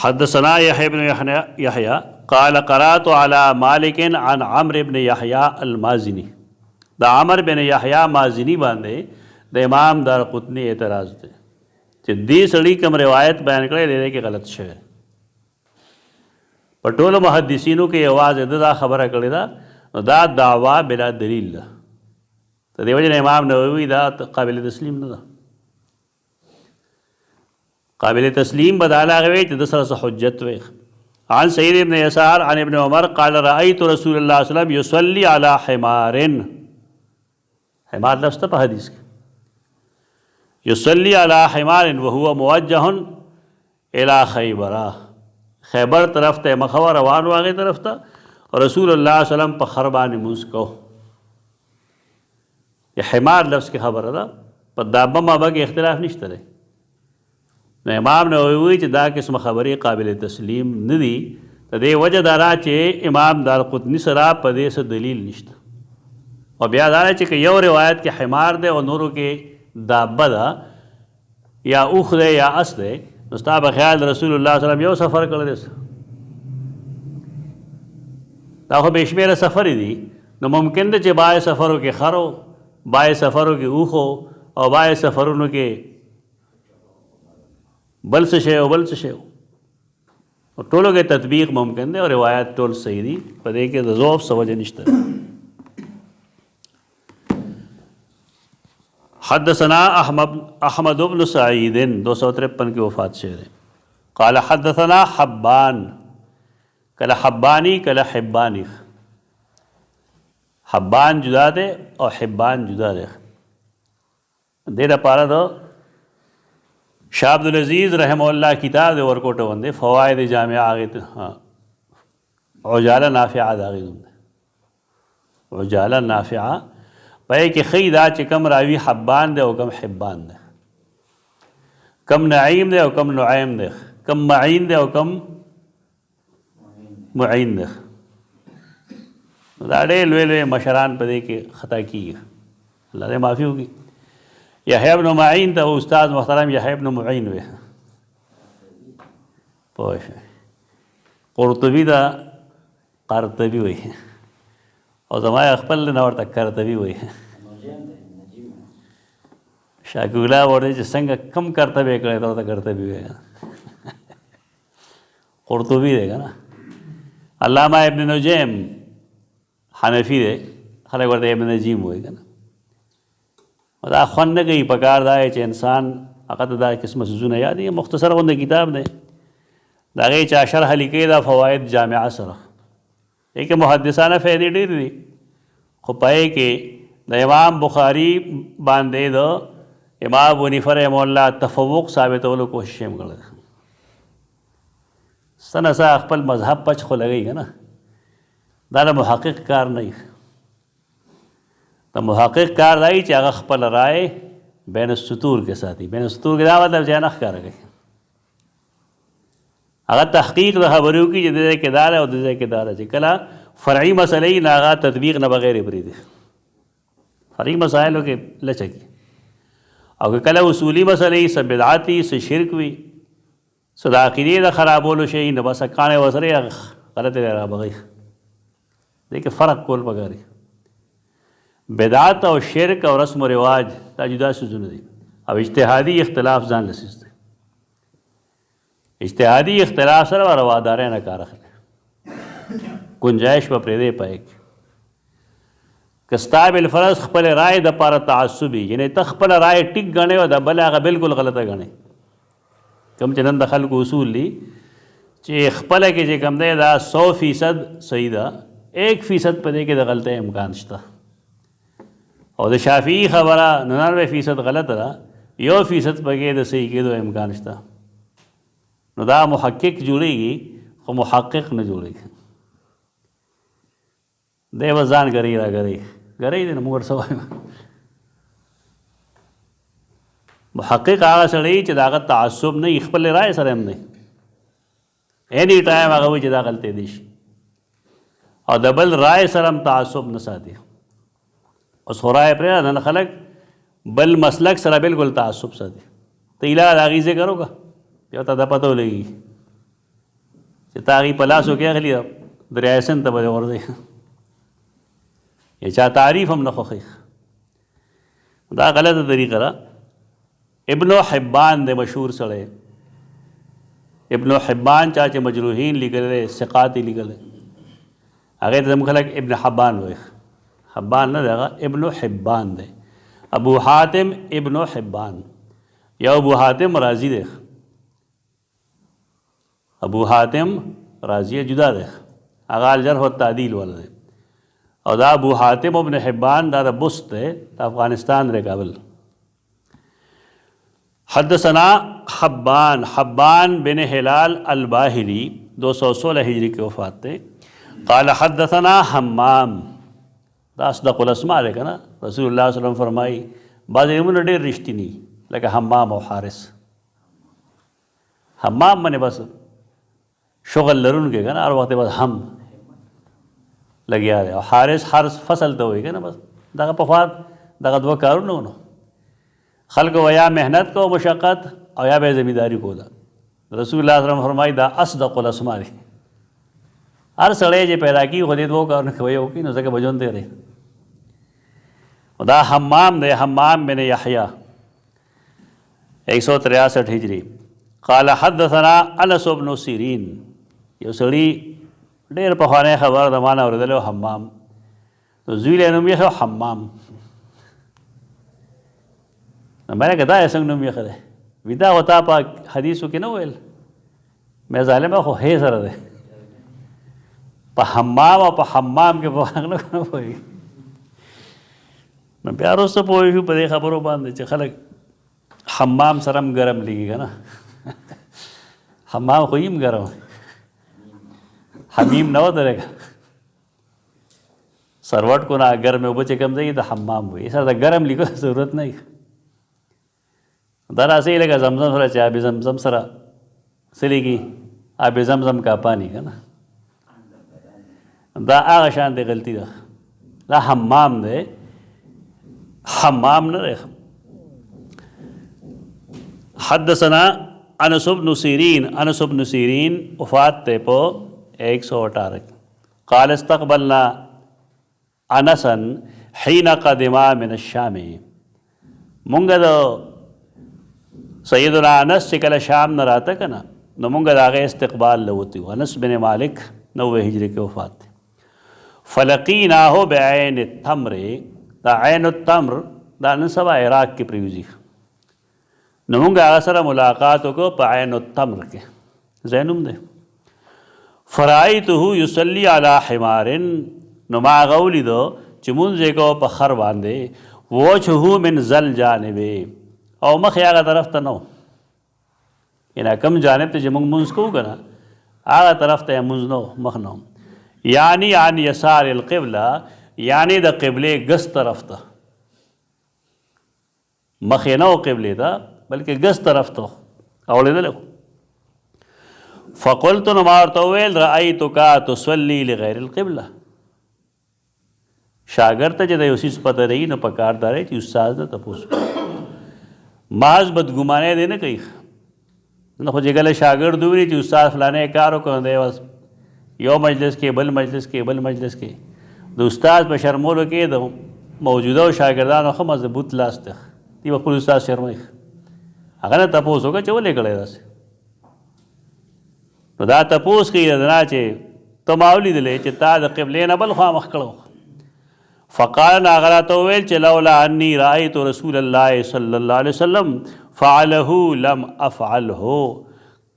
حدثنا يحيى بن يحيى قال قرات على مالك عن عمرو بن يحيى المازني. دا عمرو بن يحيى مازني باندې د امام دارقطنی اعتراض دی چې دې سړي کوم روایت بیان کړی دی کې غلط شوی. په ټولو محدثینو کې یوازې دا خبره کړې ده نو دا دعوا بلا دلیل ده. د دې وجې نه امام نووي دا قابل تسلیم نه ده. قابل تسلیم بداله هغه وی چې د سره حجت وي. عن سعید بن یسار عن ابن عمر قال رأيت رسول الله صلی الله علیه وسلم يصلي على حمار. حمار لفظ ته په حدیث کې يصلي على حمار وهو موجه الى خیبر. خیبر طرف ته مخوا روان واغې طرف ته رسول الله صلی الله علیه وسلم په خر باندې مونځ کو. یا حمار لفظ کې خبره ده په دابه مابه کې اختلاف نشته دی. نو امام نووي وایي چې دا قسم خبرې قابل تسلیم نه دي. د دې وجه دا ده چې امام دارقطني سره په دې څه دلیل نشته. او بیا دا چې یو روایت کې حمار دی او نورو کې دابه ده یا اوښ دی یا اس دی نو ستا په خیال رسول الله صلی الله علیه وسلم یو سفر کړی دی دا خو بې شمېره سفرې دي، نو ممکن ده چې بعضې سفرو کې خر و، بعضې سفرو کې اوښ و، او بعضې سفرونو کې بل څه شی او بل څه شی و. ټولو کې تطبیق ممکن دی او روایت ټول صحیح دي، په دې کې د ضعف څه وجه نشته. حدثنا احمد بن سعید 253 کی وفات شعر ہے. قال حدثنا حبان، کله حبانی کله حبانی، حبان جدا دے اور حبان جدا دے. دې لپاره د شاه عبدالعزیز رحمه الله کتاب دے ورکوټه باندې فواید جامعه هغې ته عجاله نافعه د هغې نوم دی، عجاله نافعه. په یې کې ښیي دا چې کم راوي حبان دی او کم حبان دی، کم نعیم دی او کم نعیم دی، کم معین دی او کم معین دی. دا ډېر لوی لوی مشران په دې کې خطا کېږي، الله دې معافي وکړي. یحیی ابن معین ته استاد محترم یحیی ابن معین وی، پوه شئ. قرطبي ته قرطبي وی، او زما خپل نه ورته کرطبي وی. شاکولا ورته چې څنګه کم کرطبي کړی ته ورته کرطبي وی. قرطبي دی که نه. علامه ابن نجیم حنفي دی، خلک ورته ابن نجیم وی که نه. دا خوند نه کوي، پکار دا چې انسان هغه ته دا قسمه څیزونه یاد وي. مختصر غونډه کتاب دی، د هغې چا شرح لیکلی دا فواید جامعه سره. دې کې محدثانه فایدې ډېرې دي، خو په یې کې د امام بخاري باندې د امام ابو حنیفه رحمه الله تفوق ثابتولو کوشش یې هم کړی. څه نه څه خپل مذهب پچ خو لګوي که نه، دا د محقق کار نه وي. د محقق کار دا چې هغه خپل رائے بین السطور کې ساتي. بین السطور کې دا مطلب چې نه ښکاره کوي، هغه تحقیق د خبرې وکړي چې د ځای کې دا دی او د ځای کې دا دی. چې کله فرعي مسلې نه هغه تطبیق نه بغیر پرېږدي، فرعي مسایلو کې لچکي. او که کله اصولي مسلې څه بدعت وي، څه شرک وي، څه د عقیدې د خرابولو شی، نو بس کاڼې ورسره غلطې رابغوي. دې کې فرق کول پکار دي. بدعت او شرک او رسم و رواج دا جدا څیزونه دي، او اجتهادي اختلاف ځان له څیز دی. اجتهادي اختلاف سره به روادارۍ نه کار اخلي، گنجایش به پرېږدی پای کې. که ستا بالفرض خپل رایې دپاره تعصب وي، یعنې ته خپله رایې ټیک ګڼې او د بل هغه بلکل غلطه ګڼې، کوم چې نن د خلکو اصول دي چې خپله کې چې کوم دی دا 100% صحیح ده، 1% په دې کې د غلطۍ امکان شته. او د شافعي خبره 99% غلطه ده، 1% پکې د صحیح کېدو امکان شته. نو دا محقق جوړېږي خو محقق نه جوړېږي. دی به ځان ګرۍ را ګرۍ دی نو موږ ورڅه وایو. محقق هغه سړی چې د هغه تعصب نه وي، خپلې رایې سره هم نه وي، اینی ټایم هغه وایي چې دا غلطې دی شي، او د بل رایې سره هم تعصب نه ساتي. اوس خو رایې پرېږده، نن خلک بل مسلک سره بلکل تعصب ساتي. ته ایله د هغې ذکر وکړه، یو ته دا پته ولګي چې تا هغې په لاسو کې اخلي، دریایسن ته به دې غورځوي، یا چا تعریف هم نه خوښوي. دا غلطه طریقه ده. ابن حبان دی مشهور سړی. ابن حبان چا چې مجروحین لیکلی دی، ثقات یې لیکلی، هغې ته زموږ خلک ابن حبان وایي. حبان نه دی، هغه ابن حبان دی. ابو حاتم ابن حبان، یا ابو حاتم رازی دی. ابو حاتم رازی جدا دی، هغه الجرح والتعدیل والا دی. او دا ابو حاتم ابن حبان دا بست دی، دا افغانستان دی، کابل. حدثنا حبان بن ہلال الباہلی 216 ہجری کی وفات تے. قال حدثنا حمام، دا اصدق الاسماء دی که نه. رسول الله صلی الله علیه وسلم فرمایي بعض علمونه ډېر رښتیني، لکه حمام او حارث. حمام باندې بس شغل لرونکی که نه، هر وخت بس هم لګیا دی. او حارث فصل ته وایي که نه، بس دغه پخوا دغه دوه کارونه ونه، خلق و یا محنت کو مشقت او یا بے زمینداری کو. دا رسول اللہ صلی اللہ علیہ وسلم فرمائی دا اصدق الاسماء دی. هر سړی چې پیدا کی خو دې دوه کارونه کوي او نو ځکه بجون دی لري. دا حمام دی، حمام بن یحییٰ 163 ہجری. قال حدثنا انس بن سیرین، یو سړي ډېر پخوانی خبر د ما نه اورېدلی حمام، نو زوی له نوم یې حمام. نو ما نه که دا یې څنګه نوم یې دی؟ وي دا خو تا په حدیثو کې نه ویل. مې ظالمه خو هې سره دی، په حمام او په حمام کې فرق نه پوهېږي. نو بیا وروسته پوه شو په دې خبرو باندې چې خلک حمام سره هم ګرم لګي که نه. حمام خو هم ګرم، حمیم نه ودرېږه سروټ کو نه ګرمې اوبه چې کوم ځای د حمام وي سره د ګرم لیکو ضرورت نه وي. دا راسې لکه زمزم سره چې آب زمزم سره څه لیکي آب زمزم کا پانی که نه، دا هغه شان دی غلطي ده. دا حمام دی، حمام نه دی. حدثنا انس بن سیرین، انس بن سیرین وفات تے پو 118. قال استقبلنا انسا حين قدما من الشام، مونږ د سیدنا انس چې کله شام نه راته که نه نو مونږ د هغې استقبال لوتی و. انس بن مالک 90 هجری کې وفات دی. فلقیناه بعین التمر، دا عین التمر دا نن سبا عراق کې پریوزي. نو مونږ هغه سره ملاقات وکړو په عین التمر کې، ځای نوم دی. فرأیته یصلی علی حمار، نو ما هغه ولیدو چې مونځ یې کوو په خر باندې. وجهه من ذل جانب، او مخ یې هغه طرف ته نه و، یعنې کوم جانب ته چې مونږ مونځ کوو که نه هغه طرف ته یې مونځ نه و، مخ نه و. یعنی عن یسار القبله، یعنی د قبلې ګس طرف ته، مخ یې نه و قبلې ته بلکې ګس طرف ته اوړېدلی و. فقلت، نو ما ورته وویل رأیتک تصلي لغیر القبله. شاګرد ته چې د یو څیز پته رهي نو په کار دا دی چې استاد نه تپوس محض بدګمانۍ دی نه کوي. نو خو چې کله شاګرد وویني چې استاد فلانی کار وکړو دی بس یو مجلس کې بل مجلس کې بل مجلس کې د استاد په شرمولو کې د موجوده شاګردانو ښه مضبوط لاس دی، دی به خپل استاد شرموي، هغه نه تپوس وکړه چې ولې کړی داسې. نو دا تپوس کوي د نه چې ته ما ولیدلی چې تا د قبلې نه بل خوا مخ کړو. فقال، هغه راته وویل چې لولا انی رأیت رسول الله صلی الله علیه وسلم فعله لم افعله،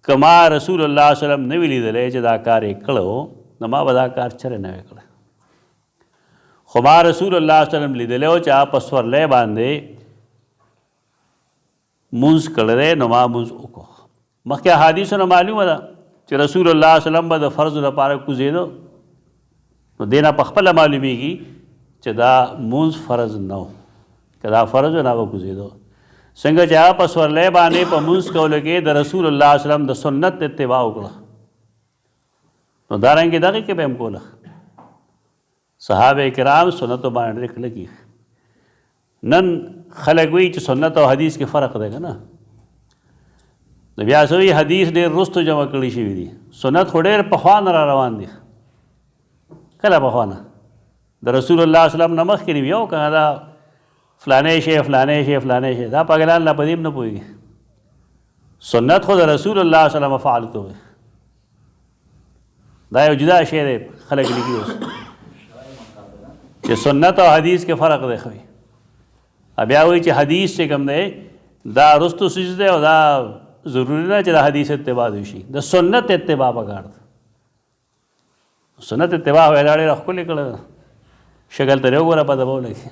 کما رسول الله صلی الله علیه وسلم نه وی لیدلی چې دا کار یې کړو نو ما به دا کار چرې نه وی کړی. خو ما رسول الله صلی الله علیه وسلم لیدلی و چې هغه په سورلی باندې مونځ کړی دی نو ما مونځ وکړو. مخکې احادیثو نه معلومه ده چې رسول الله صلی الله علیه وسلم به د فرضو لپاره کوزېدو، نو دې نه په خپله معلومیږي چې دا مونځ فرض نه و، که دا فرض و نه به کوزېدو. څنګه چې هغه په سورلی باندې په مونځ کولو کې د رسول الله صلی الله علیه وسلم د سنت اتباع وکړه، نو دارنګې دغې کې به هم کوله. صحابه کرام سنتو باندې ډېر کلک دي. نن خلک وایي چې سنت او حدیث کې فرق دی که نه، نو بیا څه وایي حدیث ډېر وروستو جمع کړي شوي دي، سنت خو ډېر پخوا نه را روان دي. کله پخوا نه؟ د رسول الله صلی الله علیه وسلم نه مخکې نه وي او که نه دا فلانی شی فلانی شی فلانی شی، دا پاګلان لا په دې هم نه پوهېږي. سنت خو د رسول الله صلی الله علیه وسلم فعال ته وایي، دا یو جدا شی دی. خلک لیکي اوس چې سنت او حدیث کې فرق دی ښوي، بیا وایي چې حدیث چې کوم دی دا رستو څیز دی او دا ضروري نه چې د حدیث اتباع وشي، د سنت اتباع پکار ده. سنت اتباع وایي دا ډېره ښکلې کړې ده، شکل ته یې وګوره په دباو لګي.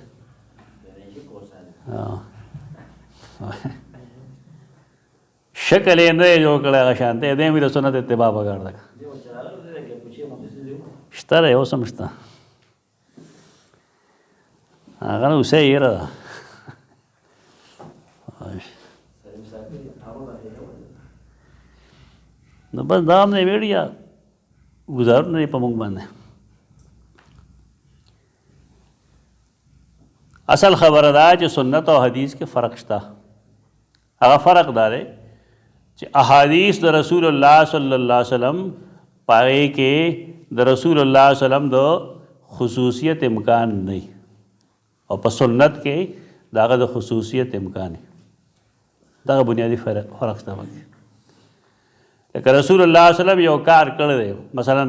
شکل یې نه جوړ کړی هغه شان دی، دې مې د سنت اتباع پکار ده. شته دی اوس هم شته، هغه نه اوسه یې یېره ده. نو بس دا هم نه ویډیا ګزارونه یې په موږ باندې. اصل خبره ده چې سنت او حدیث کې فرق شته. هغه فرق دا دی چې احادیث د رسول الله صلی الله علیه وسلم پاغې کې د رسول الله صلی الله علیه وسلم د خصوصیت امکان نه او په سنت کې داغه د خصوصیت امکان دا بنیادی فرق شته پکې لکه رسول الله صلی الله علیه وسلم یو کار کړی دی مثلا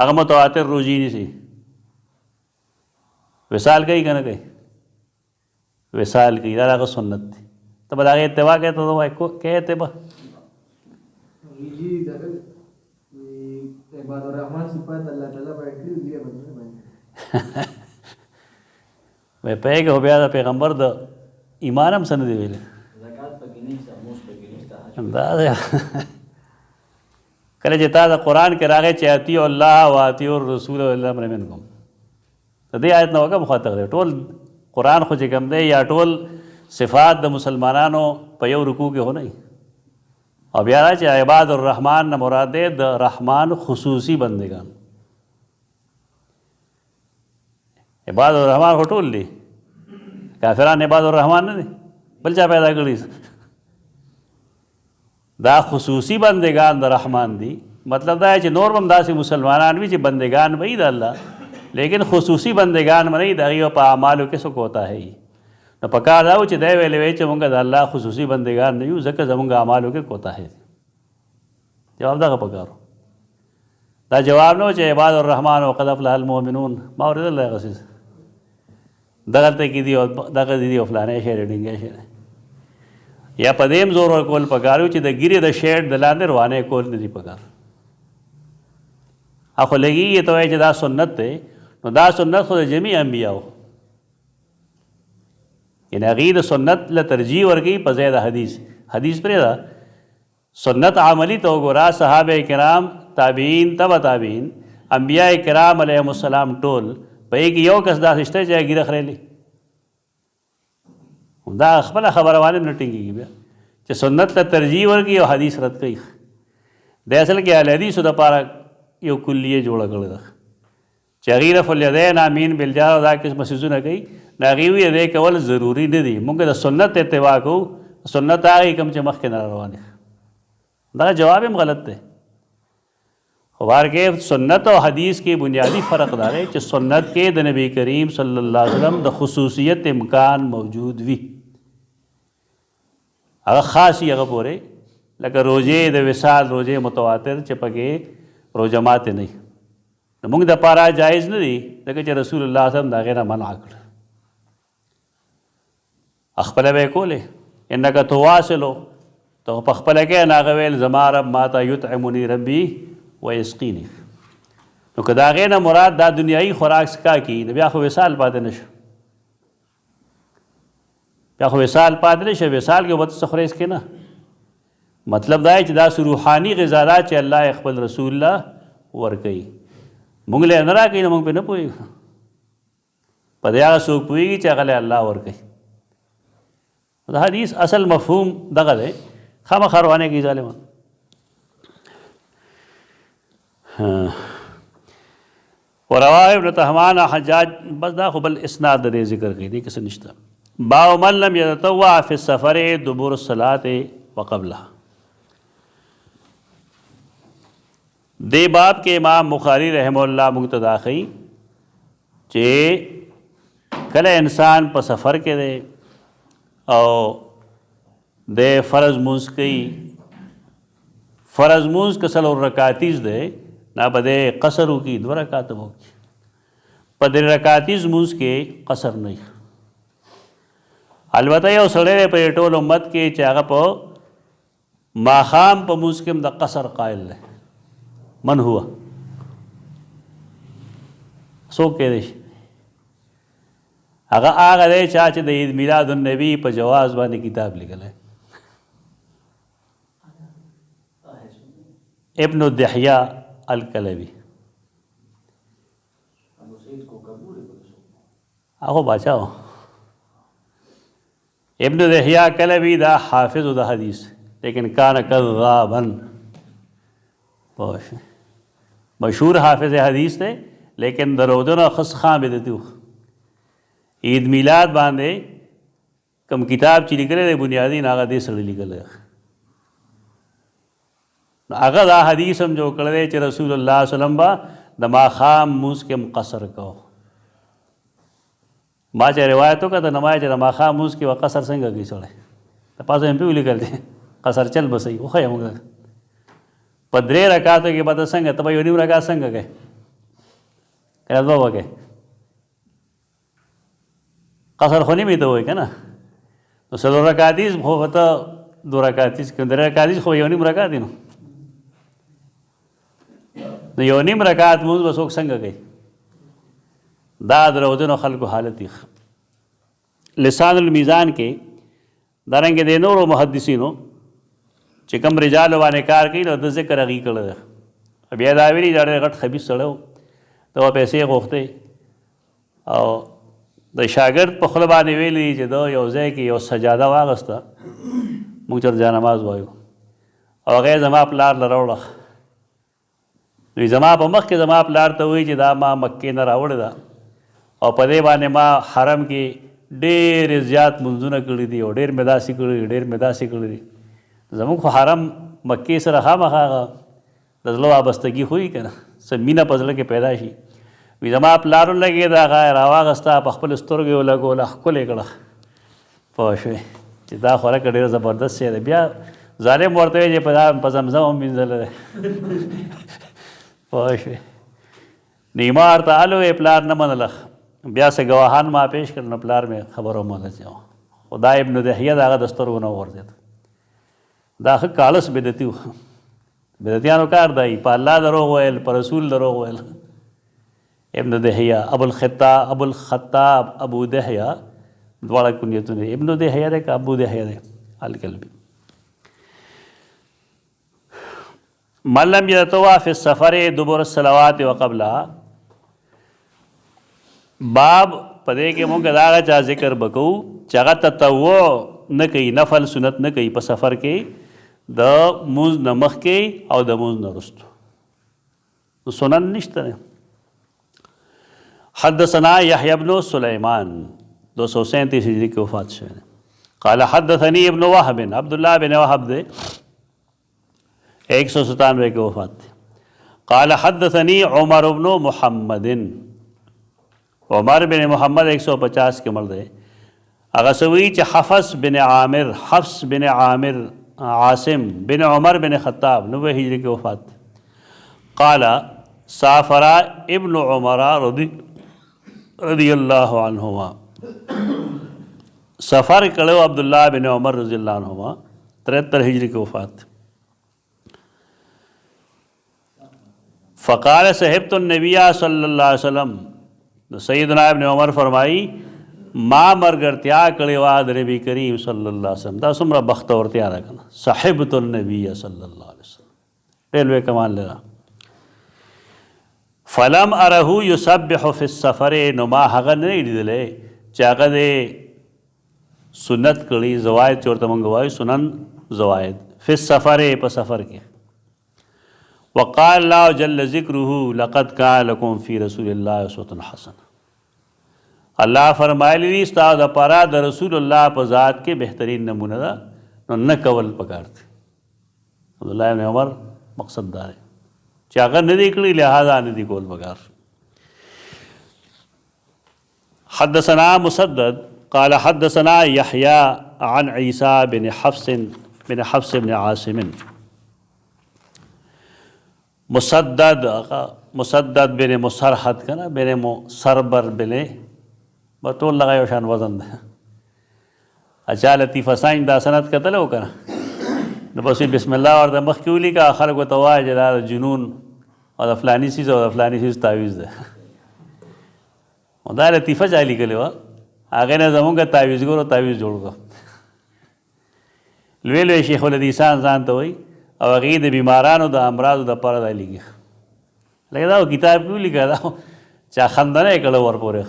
هغه متواتر روزي نیسي وصال کوي که نه کوي وصال کوي دا هغه سنت دی ته به د هغې اتباع کوې ته وایي کوې اتباع عباد الرحمن صفات الله تعالی باندې کړی دی وای پېږه هو بیا د پیغمبر د ایمان هم څه نه دی ویلی زکات پکې نشته موږ پکې نشته دا دی کله چې تا د قرآن کې راغی چې اطیعوا الله و اطیعوا الرسول واولي الامر منکم د دې آیت نه وکه مخاطب دی ټول قرآن خو چې کوم دی یا ټول صفات د مسلمانانو په یو رکوع کې هو نه او بیا چې عباد الرحمن نه مراد دی د رحمان خصوصي بندگان عباد الرحمن خو ټول دي کافران عباد الرحمن نه دي بل چا پیدا کړي دا خصوصي بندگان د رحمان دي مطلب دا چې نور هم داسې مسلمانان وي چې بندگان وي د الله لیکن خصوصي بندگان نه د هغې په اعمالو کې څه کوتاهي نو پکار دا و چې دی ویلې وی چې مونږ د الله خصوصي بندگان نه یو ځکه زمونږ اعمالو کې کوتاهي دي جواب دغه پکارو دا جواب نه و چې عباد الرحمن وقد افلح المؤمنون ما اورېدل دی هغه څیز دغلته کې دي او دغه دي او فلانی شی ډینګی شی یا په دې هم زور ورکول پکار و چې د ګیرې د شیډ د لاندې روانې کول نه دي پکار خو لګېږي ته وایي چې دا سنت دی نو دا سنت خو د جميع انبیاو یعنی هغې د سنت له ترجیح ورکوي په ځای د حدیث پرېږده سنت عملي ته وګوره صحابه کرام تابعین تبع تابعین انبیاء کرام علیهم السلام ټول په یې کې یو کس داسې شته چې ګیره خریلی دا خپله خبره باندې نه ټینګېږي بیا چې سنت ته ترجیح ورکوي او حدیث رد کوي د اصل کې الحدیثو دپاره یو کلیه جوړه کړې ده چې هغې رفع الیدین امین بالجار او دا قسمه څیزونه کوي نو هغې وایي دی کول ضروري نه دي موږ د سنت اتباع کوو سنت هغې کوم چې مخکې نه روان دي دا جواب هم غلط دی خو بار کې سنت او حدیث کې بنیادی فرق دا دی چې سنت کې د نبی کریم صلی الله علیه وسلم د خصوصیت امکان موجود وي هغه خاص یې هغه پورې لکه روزې د وصال روزې متواتر چې پکې روزه ماتې نه وي نو موږ دپاره جایز نه دي ځکه چې رسول الله صلی الله علیه وسلم د هغې نه منع کړه خپله به یې کولې انک تواصلو ته په خپله کې نه هغه ویل زما رب ماته یطعمني ربي ویسقیني نو که د هغې نه مراد دا دنیایي خوراک سکا کي نو بیا خو وصال پاتې نه شو بیا خو وصال پاتې نه شو وصال کې به ته څه خورې څکې نه مطلب دا چې دا روحاني غذا ده چې الله یې خپل رسول الله ورکوي موږ له نه راکوي نو موږ پرې نه پوهېږو په دې هغه څوک پوهېږي چې هغه له الله ورکوي د حدیث اصل مفهوم دغه دی خامخا روانې کوي ظالمان ورواه ابن تهمان حجاج بس دا خو بل اسناد د دې ذکر کوي دې کې څه نشته باب من لم يتطوع في السفر دبر الصلاة وقبلها دې باب کې امام بخاری رحمه الله مقتدا خي چې کله انسان په سفر کې دی او د فرض مونځ کوي فرض مونځ که څلور رکاتیز دی نه به دی قصر وکړي 2 رکاته به وکړي په 3 رکاتیز مونځ کې قصر نه وي البته یو سړی دی په ټول امت کې چې هغه په ماښام په مونځ کې هم د قصر قایل دی من هو څوک کېدی شي هغه دی چې د عید میلاد النبی په جواز باندې کتاب لیکلی ابن الدحیاء الکلبی هغه باچا و ابن الدحیاء کلبی دا حافظ د حدیث لیکن کان کذابا مشهور حافظ حدیث دی لیکن درودونه خس خان بدتی و عید میلاد باندې کم کتاب چې لیکلی دی بنیادی هغه دې سړي لیکلی هغه دا حدیث هم جو کړی دی چې رسول الله صلی الله علیه وسلم به د ماښام مونځ کې هم قصر کو. ما چې روایت وکړه د نمای چې د ماښام مونځ کې به قصر څنګه کوي سړی د پاسه هم پې ولیکل دی قصر چل به صحیح وښیه موږ په 3 رکعاتو کې به ته څنګه ته به 1 نیم رکعت څنګه کوې که 2 به کوې قصر خو نیمې ته وایي که نه نو 4 رکعتیز خو به ته 2 رکعتیز که 3 رکعتیز خو 1 نیم رکعت دی نو 1 نیم رکعت مونځ به څوک څنګه کوي دا د روزنو خلکو حالت دی. لسان المیزان کې دارنګې د نورو محدثینو چې کوم رجالو باندې کار کوي نو د ذکر هغې کړی دی. بیا دا ویلي دا ډېر غټ خبیث سړی و ته به پیسې غوښتې او د شاګرد په خوله باندې ویلي چې د یو ځای کې یو سجاده واغسته موږ چېرته جانماز وایو او هغه یې زما پلار له راوړه نو زما په مخ کې زما پلار ته وایي چې دا ما مکې نه راوړې ده او په دې باندې ما حرم کې ډېر زیات منځونه کړي دي او ډېر مې داسې کړي دي ډېر مې داسې کړي دي زموږ خو حرم مکې سره خامخا هغه د زړه وابستګي خو وي که نه څه مینه په زړه کې پیدا شي وي زما پلار ولګېد هغه یې راواغسته په خپل سترګو یې ولګوله ښکلې کړه پوه شوې چې دا خوراک ډېر زبردست شی دی. بیا ظالم ورته وایي چې په زمزم هم مینځلی دی پوه شوې نیما ورته الو پلار نه منله بیا څه ګواهان ما پیش کړل نو پلار مې خبره ومنله چې خو دا ابن دحیه د هغه د سترګو نه وغورځېد دا ښه کالس بدعتي و بدعتیانو کار دی په الله دروغ ویل په رسول دروغ ویل. ابن دحیه ابوالخطاب ابو دحیه دواړه کنیتونه ابن دحیه دی که ابو دحیه دی الکلبي. من لم یتطوع فی السفر دبر الصلوات وقبلها باب پدې کې موږ دا هغه چا ذکر به کوو چې هغه تطوع نه کوي نفل سنت نه کوي په سفر کې د مونځ نه مخکې او د مونځ نه وروسته سنن نشته. حدثنا یحیی بن سلیمان 237 ہجری کی وفات شوی دی. قال حدثنی ابن وهب عبداللہ بن وهب دے 197 کی وفات دی. قال حدثنی عمر بن محمد عمر بن محمد 150 کے مرد ہے. اگر سوئی چ حفص بن عامر عاصم بن عمر بن خطاب 90 ہجری کی وفات. قال سافر ابن عمر رضی اللہ عنہما سفر کړو عبداللہ بن عمر رضی اللہ عنہما 73 ہجری کی وفات. فقال صحبت النبی صلی اللہ علیہ وسلم سیدنا ابن عمر فرمائی ما مرګرتیا کړې وه د نبي کریم صلی الله علیه وسلم دا څومره بختورتیا ده که نه صحبت النبي صلی الله علیه وسلم ډېر لوی کمال دی. فلم اره یسبح فی السفر نو ما هغه نه دی لیدلی چې هغه د سنت کړي زواید چې ورته موږ وایو سنن زواید فی السفر په سفر کې. وقال الله جل ذکره لقد کان لکم فی رسول الله اسوة حسنه الله فرمایلی دی ستا دپاره د رسول الله په ذات کې بهترین نمونه ده نو نه کول پکار دی. عبدالله بن عمر مقصد دا دی چې هغه نه دی کړي لہذا نه دی کول پکار. حدثنا مسدد قال حدثنا يحيى عن عيسى بن حفص بن عاصم مسدد بن مسرحد کنا بن مسربر بن بطول لغا شان وزن ده اچھا لطیفہ سائن دا سند قتل ہو کنا نو بس بسم اللہ اور دا مخ کیولی کا خلق و تواج دا جنون اور دا فلانی چیز اور دا فلانی چیز تعویز ده دا لطیفہ چالی کلی وا آگے نا زمون کا تعویز گو تعویز جوڑ گا لوی شیخ الحدیثان ځان ته وایي او هغې د بیمارانو د امراضو دپاره دا لیکي لکه دا کتاب کې ولیکه دا چا خنده نه یې کړه ورپورې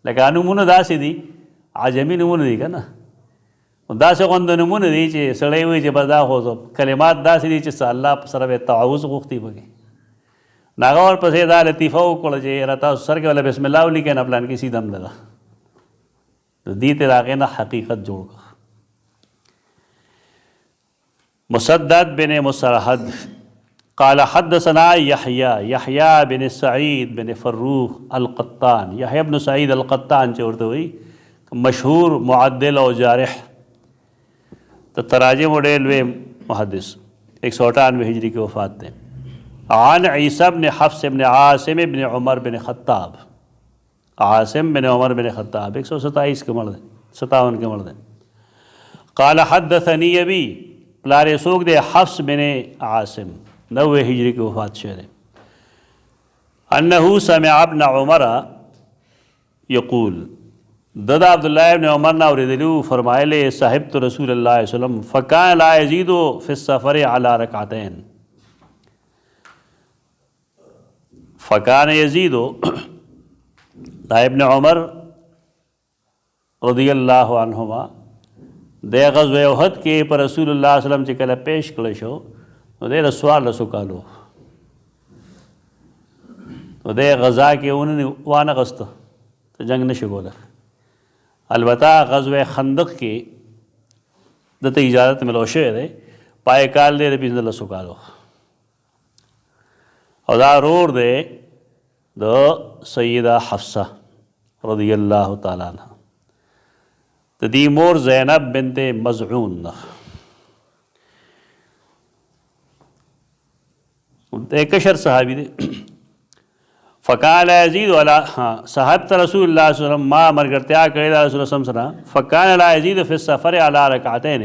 لکه نومونه داسې دي عجمي نومونه دي که نه داسې غوندې نومونه دي چې سړی وایي چې بس دا خو کلمات داسې دي چې الله سره به تعوض غوښتي پکې نو هغه ورپسې دا لطیفه وکړه چې یاره تاسو سر کې ولا بسم الله ولیکئ نه پلان کې سیده هم ده دې ته د هغې نه حقیقت جوړ کړه. مسدد بن مسرحد قال حدثنا یحییٰ بن سعید بن فروخ القطان، یحییٰ بن سعید القطان چورته وی مشهور معدل او جارح تو تراجم وڈیل وے محدث 198 ہجری کی وفات تھے. عن عیسیٰ بن حفص بن عاصم بن عمر بن خطاب، عاصم بن عمر بن خطاب 127 کے مرد ہیں، 57 کے مرد ہیں. قال حدثنی ابی، پلارے سوک دے حفص بن عاصم 90 ہجری کی وفات شہر ہے. انہو سمع ابن عمر یقول، دادا عبداللہ ابن عمر نے اوریدلو فرمائے صاحبت رسول اللہ علیہ وسلم فکان لا یزید فی السفر علی رکعتین، فکان یزید دا ابن عمر رضی اللہ عنہما دے غزوہ احد کے پر رسول اللہ علیہ وسلم چکل پیش کلشو نو دے رسوال رسو کالو نو دے غزا کے انہوں وانا غزتا تو جنگ نشگولا. البتہ غزوہ خندق کی دتا اجازت ملو شوئے دے پائے کال دے پینز اللہ سکالو او دا رور دے دا سیدہ حفصہ رضی اللہ تعالیٰ عنہ دی مور زینب بنت مزعون ایک اشر صحابی دے. فکان لا یزید صحابت رسول اللہ صلی اللہ علیہ وسلم ما مرگرتیا کرے دا رسول اللہ صلی اللہ علیہ وسلم فکان لا یزید فی السفر علی رکعتین،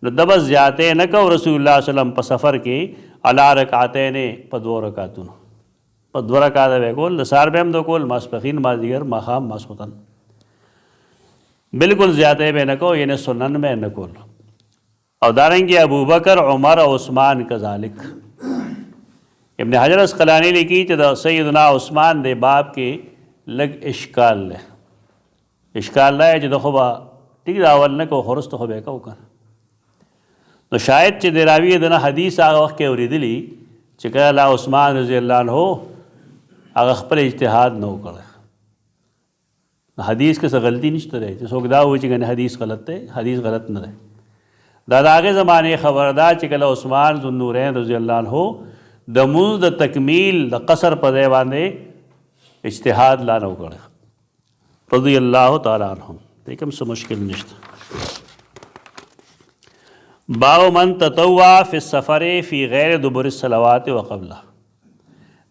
دبس جاتے نکو رسول اللہ صلی اللہ علیہ وسلم پا سفر کی علی رکعتین پا دو رکعتون، پا دو رکعت بے کول دسار بے ہم دو کول ماسپخین مازدیگر ماخام ماسوتن بالکل زیادہ بے نکو یعنی سنن میں نکول. او دارنگی ابو بکر عمر عثمان کذالک. ابن حجر اسقلانی لکھی کہ سیدنا عثمان دے باب کے لگ اشکال لے، اشکال لائے جو خوبا ٹھیک داول نکو خورست خوبے کو کن تو شاید چی دے راوی دنا حدیث آگا وقت کے اوریدلی چکر اللہ عثمان رضی اللہ عنہ آگا خپل اجتہاد نو کرے. حدیث کے سے غلطی نشتے رہے جس وقت دا ہوئی چکر حدیث غلط ہے، حدیث غلط نہ رہے. دادا آگے زمانے خبردار چکر عثمان ذو النورین رضی اللہ عنہ د منز د تکمیل د قصر پا دے باندے اجتہاد لانو کرے رضی اللہ تعالیٰ عنہ. دیکھم سے مشکل نشتا. باب من تطوع فی السفر فی غیر دبر الصلوات وقبلہ.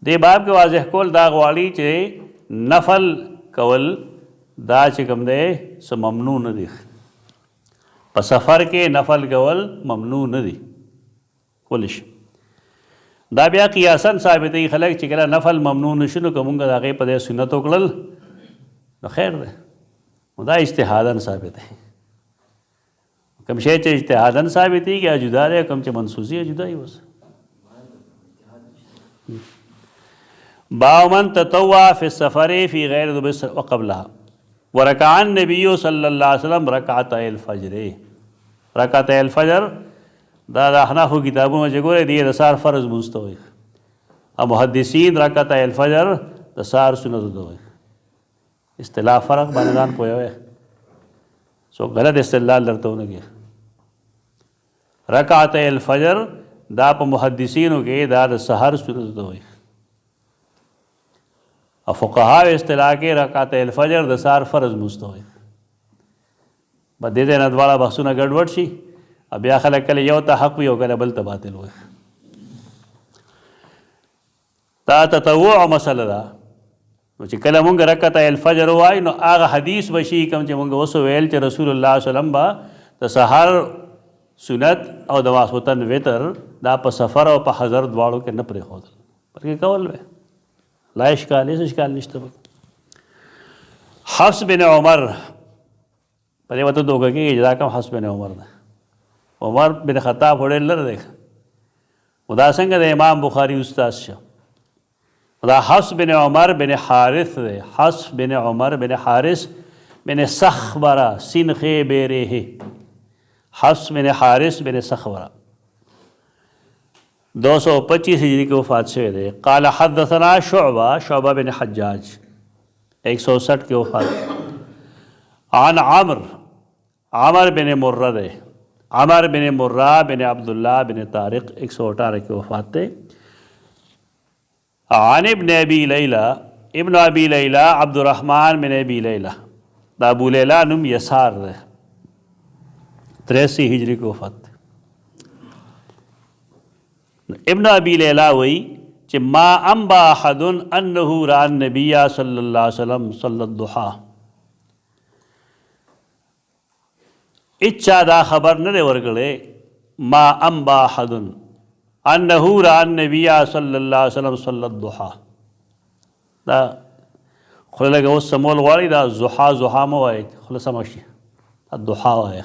دے باب کے واضح کول دا غوالی چے نفل کول دا چکم دے سو ممنوع نہ دی، پا سفر کے نفل کول ممنوع نہ دی کولش. دا بیا قیاسن ثابتی خلق چکلا نفل ممنوع نشنو کمونگا دا غی پا دے سنتو کلل نو خیر دے دا اجتہادن ثابت ہے. کم شے چے اجتہادن ثابتی کہ جدا رہے کم چے منسوسی جدا ہی بس. باب من تطوع فی السفر فی غیر دبر وقبلہ ورکعان نبی صلی اللہ علیہ وسلم رکعتای الفجر. رکعتای الفجر دا احنافو کتابوں میں جگو رہے دیئے دسار فرض موستا ہوئی اب محدثین رکعتای الفجر دسار سنت ہوئی. اصطلاح فرق باندان پویا ہوئے سو غلط استدلال لرتا ہونے گیا. رکعتای الفجر دا پا محدثینوں کے دا سحر سنت ہوئی. اب فقہا اصطلاح کے رکعتای الفجر دسار فرض موستا ہوئی. با دیدے ندوالا بخصونا گڑوڑ شی اب یا خلق کل یو تا حق وی او کل بل تا باطل ہوئے. تا تطوع مسئلہ دا چی کل مونگ رکعتای الفجر ہوئی نو آغا حدیث بشی کم چی مونگ وسو ویل چی رسول اللہ صلی اللہ علیہ وسلم با تا سحر سنت او دواسوتن ویتر دا پا سفر او پا حضر دوارو کے نپرے خودل پر کہ کول بے لا اشکال اس اشکال نشتا با. حفص بن عمر پر یہ وقت دوگا کہ اجرا کم حفص بن عمر دا عمر بن خطاب ہوڑے لر دیکھا خدا سنگ دے امام بخاری استاذ شاہ خدا حفص بن عمر بن حارث دے. حفص بن عمر بن حارث بن سخبرہ سن خے بیرے ہے. حفص بن حارث بن سخبرہ 225 ہجری کی وفات سے دے. قال حدثنا شعبہ بن حجاج 160 کی وفات. عن عمر بن مرہ دے. عمر بن مرہ بن عبداللہ بن طارق 118 کی وفات تے عن ابن ابی لیلہ ابن ابی لیلہ عبد الرحمن بن ابی لیلہ دا ابو لیلہ نم یسار دے 83 ہجری کی وفات تے ابن ابی لیلہ وی کہ ما انبا احد انہو را النبی صلی اللہ علیہ وسلم صلی الضحا اچھا دا خبر نہ دے ورگلے ما انبا احد انہو را النبی صلی اللہ علیہ وسلم صلی الضحا دا خلے لگا وہ سمول والی دا زحا موائے خلے سمشی الضحا وائے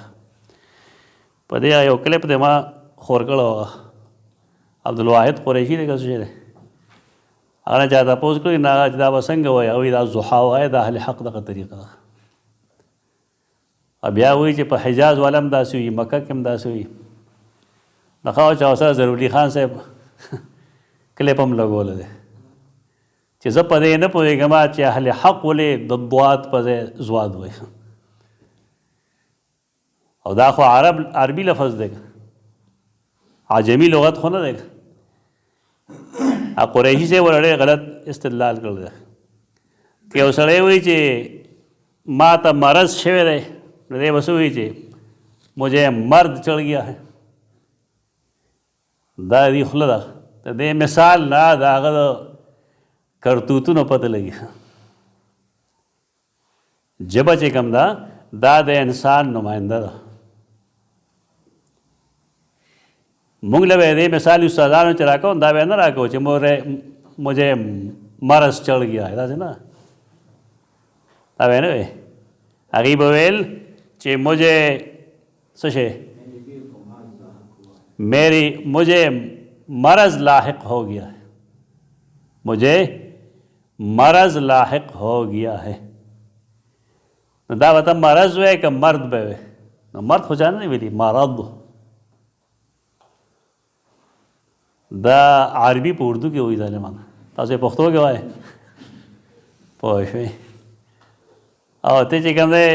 پدے آئیو کلپ دے ما خورکڑ ہوگا عبدالواحد قریشی دے کسو شیرے اگر چاہتا پوز کرو نا دا بسنگ ہوئے اوی دا زحا وائے دا اہل حق دا طریقہ اب یا ہوئی چی پا حجاز والم دا سوئی مکہ کم دا سوئی نخواہ چاہو سر ضروری خان سے کلپم لگو لدے چی زب پدے نا پوئے گما چی اہل حق ولے ددوات پدے زواد ہوئے او دا خو عربی لفظ دے گا عجمی لغت خو نہ دے گا قریشی سے وہ لڑے غلط استدلال کر دے کہ وہ سڑے ہوئی چی ما تا مرض شوے دے دے بس ہوئی چی مجھے مرد چڑھ گیا ہے دا دی خلدہ دے مثال نا دا غد کرتوتو نو پتہ لگی جبہ چکم دا دے انسان نمائندہ دا مونگ لبے دے مثالی استادانو چراکو دا بے نہ راکو چی مجھے مرض چڑھ گیا ہے دا سے نا دا بے نوے عقیب ویل چی مجھے سشے مجھے مرض لاحق ہو گیا ہے مجھے مرض لاحق ہو گیا ہے دا بتا مرض ہوئے کہ مرد بے ہوئے مرد خو جانا نہیں بیلی مرض دا عربی پا اردو کی ہوئی ظالمان تاسے پختو کے وائے پوشوئی او تے چکم دے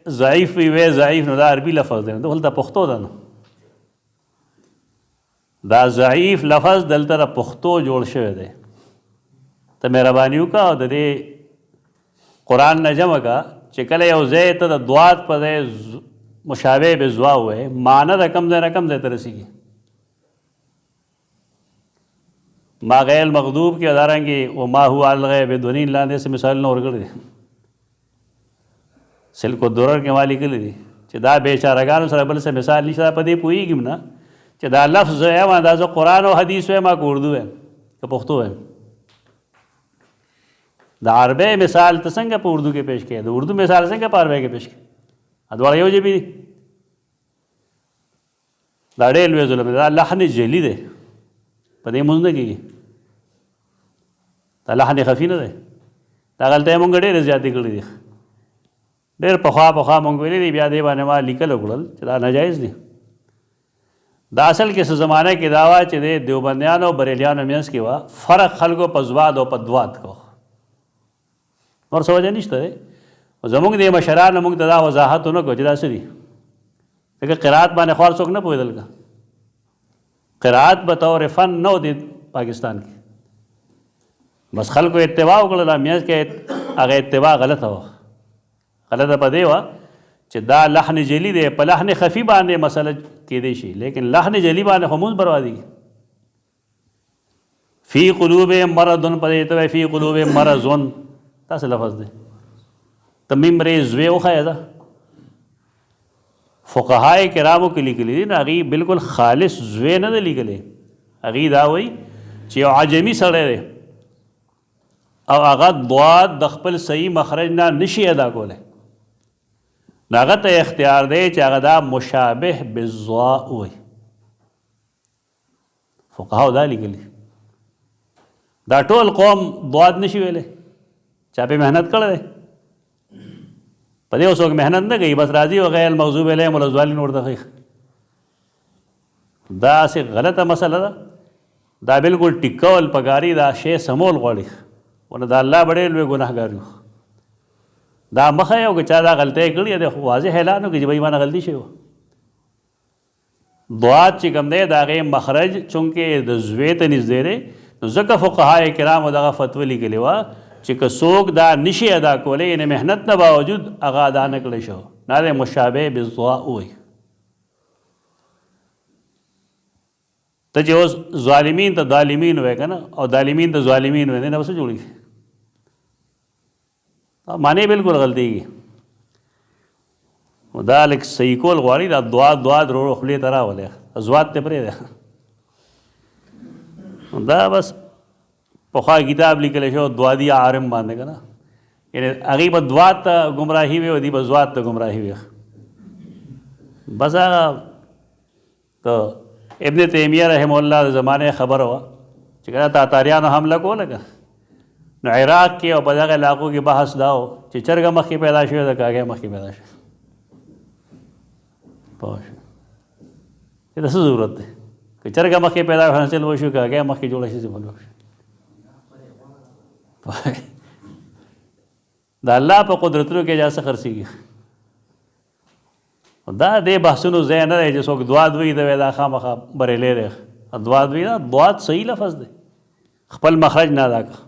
ضعیف وی ضعیف نو دا عربی لفظ دے تو ہلتا پختو دا نو دا ضعیف لفظ دلتا دا پختو جوڑ شوئے دے تا مہربانیو کا او دا دے قرآن نجمع کا چکل یو زیت دا دوات پا دے مشابہ بزوا ہوئے معنی دا کم دے نکم دے ترسی کی ما غیر مغضوب کی ادارنگی وما ہوا الغیب دونین لاندے سے مثال نہ ورگڑ دے سلک و درر کے مالی کلی دی چی دا بیچارگانو سر بل سے مثال نیشتا پا دے پوئی گیم نا چی دا لفظ ہے وہاں دا قرآن و حدیث ہے ما کو اردو ہے کہ پختو ہے دا عربے مثال تسنگا پا اردو کے پیش کیا دا اردو مثال سنگا پا عربے کے پیش کیا ادوار یو جی بھی دا ڈیل وی ظلم دا لحن جلی دے پا دے مزنہ کی دا لحن خفی نہ دے دا غلطہ مونگا دیر زیادی کردی دی دیر پخوا مونگ ویلی دی بیا دے بانے ما لکل اکڑل چی دا ناجائز دی دا اصل کس زمانے کی دعویٰ چی دے دیوبندیانو بریلیانو مینس کی وا فرق خلقو پا زواد و پا دوات کو اور سوجہ نشتا دے زمونگ دے مشران مونگ دا وضاحتو نکو چی دا سری لیکن قرآت بانے خوار سوک نہ پوئی دل کا قرآت بطور فن نو دی پاکستان کی بس خلقو اتباع کرلا میانس کے اگر اتباع غلط ہو غلط پا دے وا چی دا لحن جلی دے پا لحن خفی بانے مسئلہ کی دیشی لیکن لحن جلی بانے خموز بروا دی فی قلوب مرضن پا دیتا ہے فی قلوب مرضن تا سے لفظ دے تمیم ریزوے اخایا دا فقہائے کرامو کے لکلی دی نا اگی بالکل خالص زوے نہ دے لکلے اگی دا ہوئی چی عجمی سڑے دے او اگا دواد دخپل صحیح مخرج نا نشی ادا کولے ناغت اختیار دے چی اگا دا مشابہ بالزوا ہوئی فقہاو دا لکلی دا ٹول قوم دواد نشی ویلے چاپے محنت کر دے پدے اس وقت محنت نہ گئی بس راضی ہو گئے المغضوب علیہم والضالین اور دقیق دا سے غلط مسئلہ دا بالکل ٹکول پگاری دا شے سمول غوڑی ورنہ دا اللہ بڑے لوے گناہ گاریو دا مخے ہو کہ چاہ دا غلطے کری دے واضح اعلان ہو کہ جی بھائی مانا غلطی شے ہو ضاد چې کوم دی د هغې مخرج چونکې د زوی ته نږدې دی نو ځکه فقهای کرامو دغه فتوه لیکلې وه چې که څوک دا نشي ادا کولی یعنې محنت نه باوجود هغه ادا نه کړی شو نه دی مشابه بالضاء ووایي ته چې اوس ظالمین ته ظالمین وایې که نه او ظالمین ته ظالمین وایې نه به څه جوړېږي معنی بالکل غلطېږي دا لږ صحیح کول غواړي دا دعا درو خولې ته راولې ازوات ته پرېږدی دا بس پخوا کتاب لیکلی شو دوادي عارم باندې که نه یعنې هغې به دوات ته ګمراهي وي او دوی به زوات ته ګمراهي وي بس هغه د ابن تیمیه رحمه الله د زمانې خبره وه چې کله تاتاریانو حمله کوله که نو عراق کې او په دغه علاقو کې بحث دا و چې چرګه مخکې پیدا شوې ده کاږی مخکې پیدا شوې پوه شو چې د څه ضرورت دی که چرګه مخکې پیدا حاصل وشو کاږی مخکې جوړه شي بل وشي د الله په قدرتونو کې جاسه خرڅېږي دا دې بحثونو ځای نه دی چې څوک دواد وایي د دا خامخا بریلی دی دواد وایي دا دواد صحیح لفظ دی خپل مخرج نه ادا کړه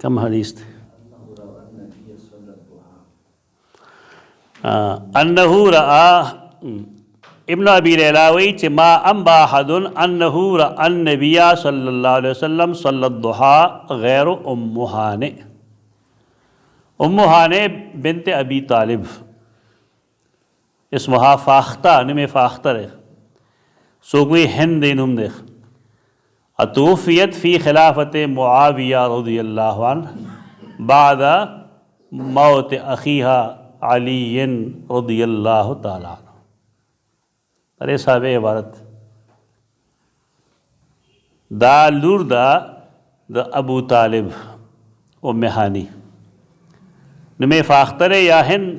کم حدیث دی انه رأى ابن ابی لیلاوی چې ما انبا احد انه رأى النبی صلی اللہ علیہ وسلم صلی الضحى غیر ام ہانئ بنت ابی طالب اسمها فاختہ نم فاختہ رہ سوگوی ہند نم دیکھ اتوفیت فی خلافت معاویہ رضی اللہ عنہ بعد موت اخیہا علی رضی اللہ تعالیٰ عنہ ارے صاحب عبارت دا لور دا ابو طالب ام ہانی نمے فاختر یا ہند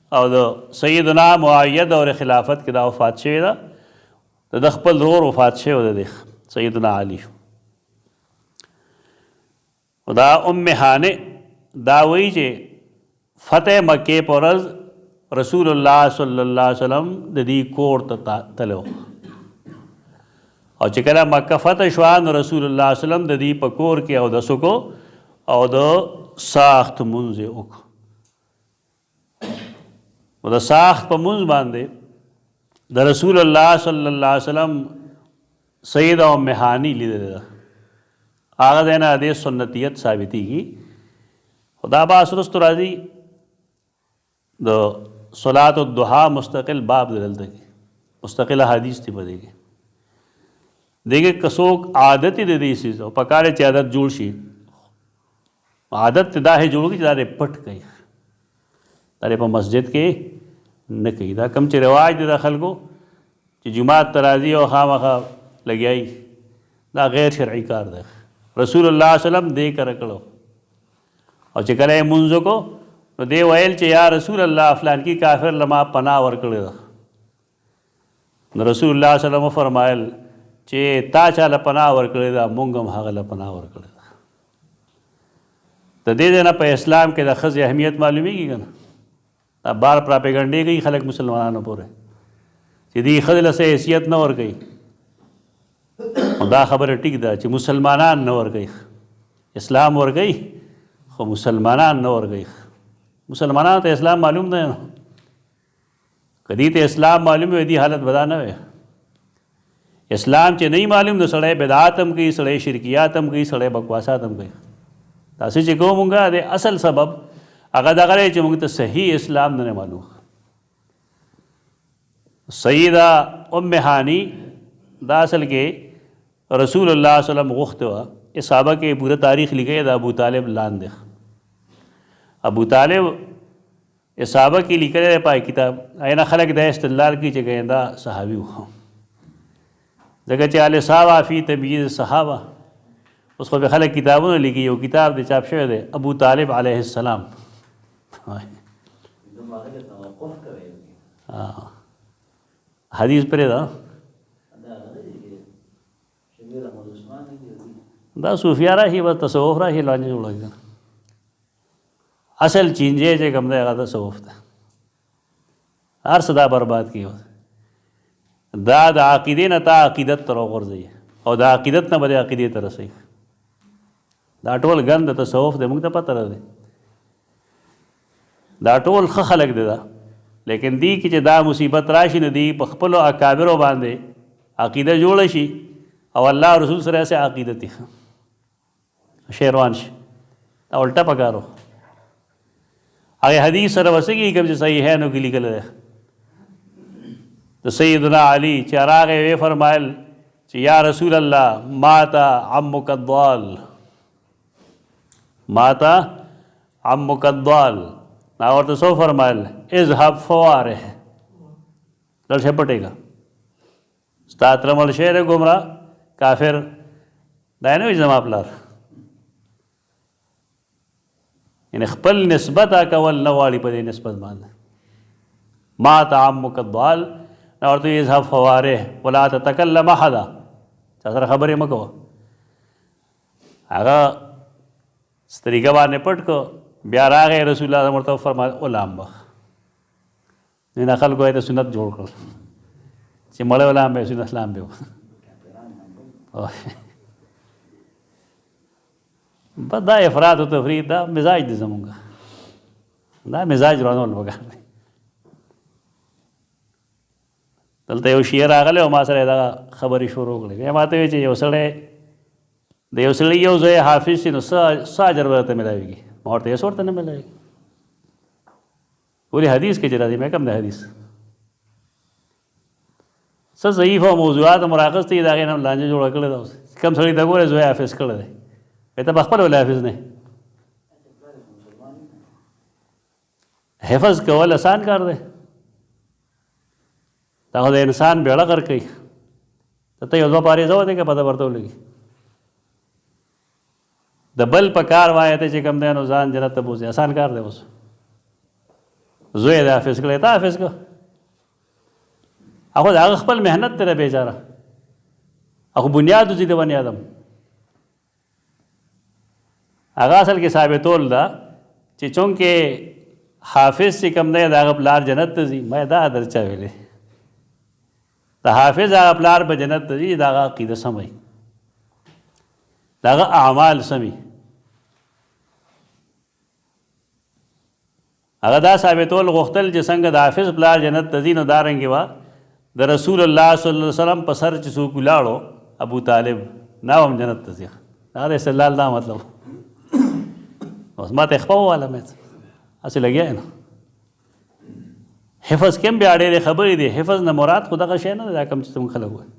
او دا سیدنا معاویہ دور خلافت کی دا وفات شوی دا د خپل رور وفات شوی دا دیکھ سیدنا علی دا ام ہانی دا وی چې فتح مکې پر ورځ رسول الله صلی الله علیه وسلم د دې کور ته تلو او چې کله مکه فتح شوه نو رسول الله صلی الله علیه وسلم د دې په کور کې اودس وکړو او د ساخت مونځ یې وکړو او د ساخت په مونځ باندې د رسول الله صلی الله علیه وسلم سیدہ ام ہانی لیدلې ده هغه ځای نه د سنتیت ثابتېږي خدا باس رستو راځي د صلاة الضحى مستقل باب دلته کې مستقل حدیث تی پدې کې دیکھے کڅوک عادت دې دې سیز او پکاره چې عادت جوړ شي عادت دا ہے جوړ کی دا پټ کوي دا په مسجد کې نه کوي دا کم چې رواج دي د خلکو چې جمعه ترازی او خامخا لګیای دا غیر شرعي کار دی رسول الله صلی الله علیه وسلم دې کړو او چې کله مونږ کو نو دی ویل چې یا رسول الله فلان کی کافر لما پناه ورکړی ده نو رسول الله صلی الله علیه وسلم فرمایل چې تا چاله پناه ورکړی ده مونږ هم هغه له پناه ورکړی ده د دې نه په اسلام کې د ښځې اهمیت معلومیږي که نه دا بار پراپیګنډې کوي خلک مسلمانانو پورې چې دې ښځې له څه حیثیت نه ورکوي دا خبره ټیک ده چې مسلمانان نه ورکوي اسلام ورکوي خو مسلمانان نه ورکوي مسلمانانو ته اسلام معلوم دی نو که دې ته اسلام معلوم وي دې حالت به دا نه وي اسلام چې نه معلوم نو سړی بدعات هم کوي سړی شرکیات هم کوي سړی بکواسات هم کوي داسې چې کوو مونږه د اصل سبب هغه دغه دی چې مونږ ته صحیح اسلام نه معلوم سیدہ ام ہانی دا اصل کې رسول الله صلی الله علیه وسلم غوښته وه صحابه کې پوره تاریخ لیکلی د ابو طالب لاندې ابو طالب صحابه کې لیکلی دی پای کتاب اینا خلک دا استدلال کوي چې ګیندا صحابي و ځکه چې الصحابه فی تمییز صحابه اوس خو به خلک کتابونه لیکي یو کتاب دی چاپ شوی دی ابو طالب علیه السلام حدیث پرې ده دا صوفیا راهي بس تصوف راهي لاندې جوړه اصل چینجې چې کوم دی هغه تصوف ده. هر څه دا برباد کیږي. دا د عقیدې نه تا عقیدت ته راغورځوي او د عقیدت نه به د عقیدې ته رسوي. دا ټول ګند د تصوف دی، موږ ته پته لري. دا ټول ښه خلک دي دا، لیکن دی کې چې دا مصیبت راشي نو دی په خپلو اکابرو باندې عقیده جوړه شي او الله رسول سره سره عقیدت شیروان شي. دا الټه پکارو. هغه حدیث سره وسګي کوم چې صحیحینو کې لیکل دی د سیدنا علی چې راغی وی فرمایل چې یا رسول الله مات عمک الضال، مات عمک الضال. نا ورته سو فرمایل اذهب فواره، لړشه پټېږه ستا ترمل شعر ګمراه کافر. دا نه وي زما پلار، یعنی خپل نسبت کول نه واړي په دې نسبت باندې. مات عمک الضال، نا ورته اذهب فواره ولا تتکلم احدا، چا سره خبرې مه کوه. هغه سترګه باندې پټ کو. بیا راغی رسول الله ورته فرمایل علام بخ. نه خلکو یې د سنت جوړ کړ چې مړی علام به سنت اسلام به بس دا افراط او تفرید دا مزاج دی زمونږ. دا مزاج روانول پکار دی. دلته یو شیعه راغلی او ما سره دا خبرې شروع کړې. بیا ما ته وایي چې یو سړی د یو سړي یو ځای حافظ شي نو څه اجر به ورته میلاویږي؟ ما ورته هېڅ ورته نه میلاویږي. ولې حدیث کې چې راځي مې کوم د حدیث څه ضعیف او موضوعات مراکز ته یې د هغې نه لانجه جوړه کړې ده. اوس کوم سړي ته ګورې زوی حافظ کړی دی، ته په خپله ولې حافظ نه. حفظ کول آسان کار دی، دا خو د انسان بیړه غر کوي. ته یو دوه پارې زه ودې که پته ورته ولګي. د بل په کار وایه ته چې کوم دی نو ځان جنت ته بوځي، آسان کار دی. اوس زوی یې د حافظ کړی، ته حافظ کړه. هغه د هغه خپل محنت دی بیچاره، هغه بنیاد وځي د بني آدم. هغه اصل کې ثابتول ده چې چونکې حافظ چې کوم دی د هغه پلار جنت ته ځي. ما دا درچا ویلې د حافظ هغه پلار به جنت ته ځي، د هغه عقیده سمه وي، د هغه اعمال سمي. هغه دا ثابتول غوښتل چې څنګه د حافظ پلار جنت ته ځي نو دارنګې وه د رسول الله صلی الله علیه وسلم په سر چې څوک ولاړو ابو طالب نه هم جنت ته ځي. هغه د استدلال دا مطلب. اوس ما ته خپه وواله مې هسې لګیا یم. حفظ کې هم بیا ډېرې خبرې دي. حفظ نه مراد خو دغه شی نه دی، دا کوم چې زموږ خلک وایي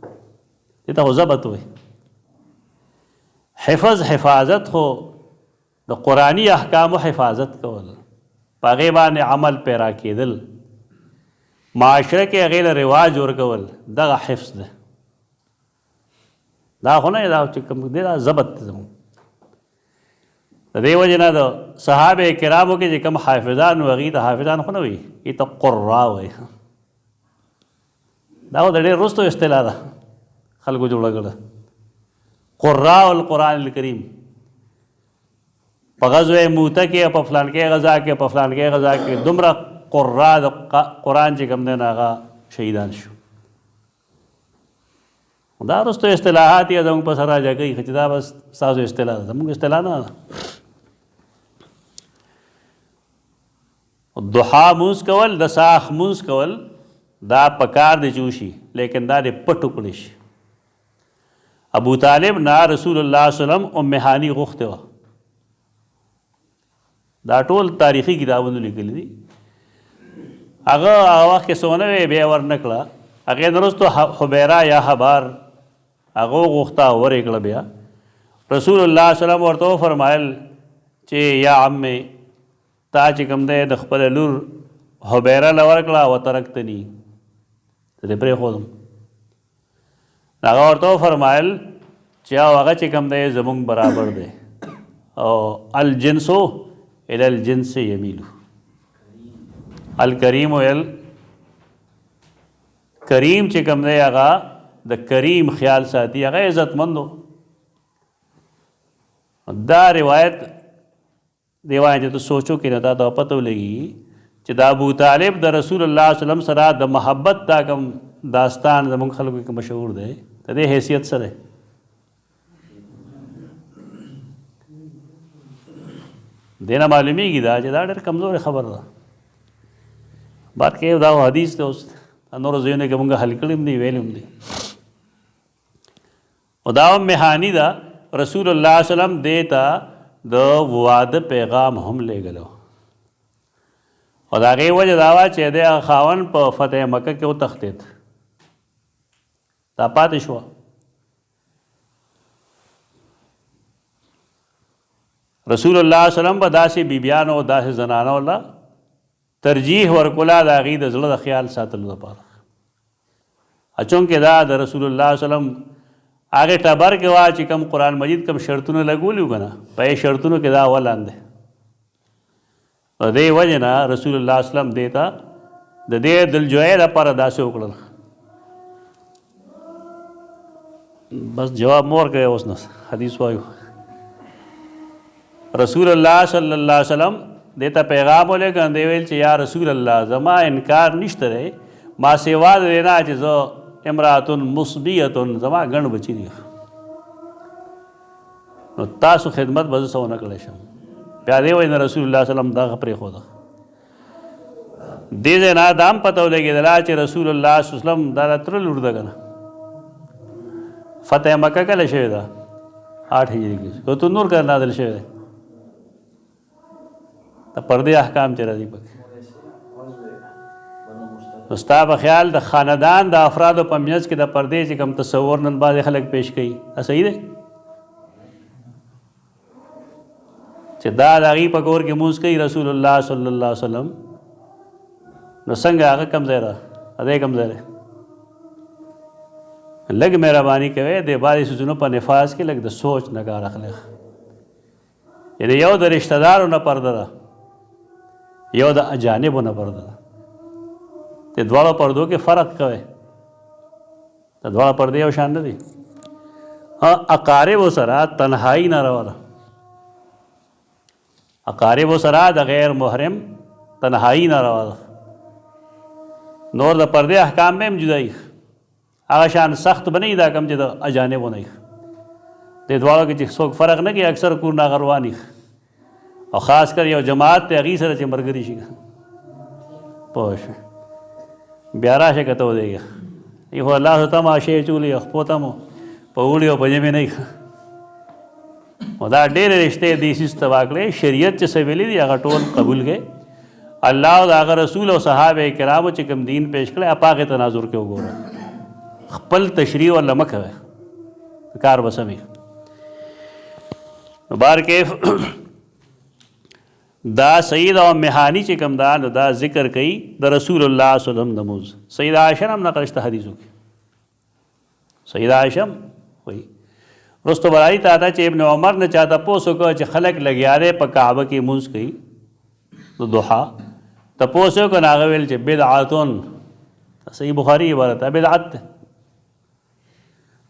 دې ته خو ضبط وایي. حفظ حفاظت خو د قرآني احکامو حفاظت کول، په هغې باندې عمل پیرا کېدل، معاشره کې هغې له رواج ورکول، دغه حفظ ده. دا خو نه دا چې کوم دی دا ضبط دی زموږ. د دې وجې نه د صحابه کرامو کې چې کوم حافظان و هغې ته حافظان خو نه وایي، هغې ته قرا وایي. دا خو د ډېر وروستو اصطلاح ده خلکو جوړه کړه. قراء القرآن الکریم په غزوه موته کې په فلانکې غزا کې په فلانکې غزا کې دومره قراء د قرآن چې کوم دی نو هغه شهیدان شو. دا وروستو اصطلاحات یې زموږ په سر راجع کوي چې دا بس ستاسو اصطلاح ده، زموږ اصطلاح نه ده. ضحا مونځ کول، د ساخ مونځ کول دا پکار دی چې وشي، لیکن دا دې پټ وکړی شي. ابو طالب نه رسول الله صلی الله علیه وسلم ام هانی غوښتې وه. دا ټول تاریخي کتابونو لیکلي دي. هغه هغه وخت کې څه ونه وی، بیا ور نه کړه. هغې نه وروستو حبیره یا حبار هغه وغوښته ورې کړه. بیا رسول الله صلی الله علیه وسلم ورته وفرمایل چې یا عمې تا چې کوم دی د خپله لور حبیره له ورکړه وترکتني، ته دې پرېښودم. هغه ورته وفرمایل چې هغه چې کوم دی زموږ برابر دی، او الجنسو الی الجنس یمیلو، الکریم ویل کریم چې کوم دی هغه د کریم خیال ساتي، هغه عزتمند و. دا روایت دیوان چې ته سوچو کې نه تا ته پته ولګي چې دا ابو طالب د رسول الله صلی الله علیه وسلم سره د محبت دا کوم داستان زموږ خلکو کې مشهور دی د دې حیثیت سره دینه معلومیږي دا چې دا ډېر کمزورې خبر ده بات کې دا حدیث ته اوس نور ځایونه کې موږ حل کړي هم دي ویلي هم دي او دا مهانی دا رسول الله صلی الله علیه وسلم دیتا د واده پیغام هم لېږلو او د هغې وجه دا وه چې د خاوند په فتح مکه کې وتښتېد دا پاتې شوه رسول الله صلی الله علیه وسلم به داسې بیبیانو او داسې زنانو له ترجیح ورکوله د هغې د زړه د خیال ساتلو دپاره چونکې دا د رسول الله صلی الله علیه وسلم هغې ټبر کې وه چې کوم قرآن مجید کوم شرطونه لګولي وو که نه په یې شرطونو کې دا اول دی په دې وجې نه رسول الله صلی الله علیه وسلم دې ته د دې دلجویۍ دپاره داسې وکړل بس جواب مو ورکوئ اوس نه حدیث وایو رسول الله صلی الله علیه وسلم دې ته پیغام ولېږه دی ویل چې یا رسول الله زما انکار نشته دی ما سوا د دې نه چې زه امراتن مصبیتن زما ګڼ بچي دي نو تاسو خدمت به زه څه ونه کړی شم بیا دې وایي رسول الله صلی الله علیه وسلم دغه پرېښوده دې ځای نه دا هم پته ولګېدله چې رسول الله صلی الله علیه وسلم دا د تره لور ده که نه فتح مکه کله شوې ده 8 هجري کې سورة النور کله نازل شوی دی د پردې احکام چې راځي پکې نو ستا په خیال د خاندان د افرادو په منځ کې د پردې چې کوم تصور نن بعضې خلک پیش کوي دا صحیح دی چې دا د هغې په کور کې لمونځ کوي رسول الله صلی الله علیه وسلم نو څنګه هغه کوم ځای ده دی کوم ځای دی لږ مهرباني کوئ د بعضې څیزونو په نفاذ کې لږ د سوچ نه کار اخلئ یعنې یو د رشته دارو نه پرده ده یو د اجانبو نه پرده ده د دواړو پردو کې فرق کوئ د دواړه پردې یو شان نه دي اقاربو سره تنهایی ناروا ده اقاربو سره د غیر محرم تنهایی ناروا ده نور د پردې احکام به هم جدا دي هغه شان سخت به نه وي دا کم چې د اجانبو نه وي دې دواړو کې چې څوک فرق نه کوي اکثر کورونه هغه روان وي او خاص کر یو جماعت ته هغې سره چې ملګري شي پوه شوې بیا راشه که ته ودرېږه ای خو الله ته تماشې چولې خپو ته مو په اوړي او په ژمي نه نو دا ډېرې رشتې دې سیس تباه کړې شریعت چې څه ویلي دي هغه ټول قبول کړئ الله او د هغه رسول او صحابه کرامو چې کوم دین پیش کړی په هغې تناظر کې وګوره خپل تشریح ورله مه کوئ کار به سمې نو بار کیف دا سید او مهانی چې کوم دا نو دا ذکر کوي د رسول الله صلی الله علیه وسلم د موز سید عائشہ هم نقل شته حدیثو کې سید عائشہ وایي رستو برایي تا دا چې ابن عمر نه چا تپوس وکړه چې خلک لګیا دی په کعبه کې مونځ کوي د ضحا تپوس یې وکړه هغه ویل چې بدعتون صحیح بخاري عبارت ده بدعت ده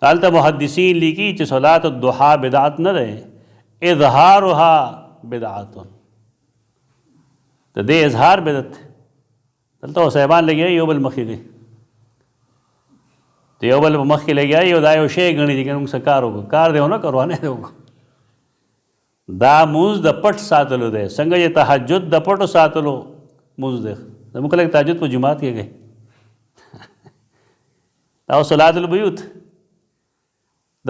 دلته محدثین لیکي چې صلات الضحا بدعت نه ده اظهارها بدعتون د دې اظهار بدعت دلته صاحبان لګیا یو بل مخې کوي د یو بل په مخ کې لګیا یو دا یو شی ګڼي چې موږ څه کار وکړو کار دی ونه کړو نه دی وکړو دا مونځ د پټ ساتلو دی څنګه چې تهجد د پټو ساتلو مونځ دی زموږ خلک تهجد په جومات کې کوي دا صلات البیوت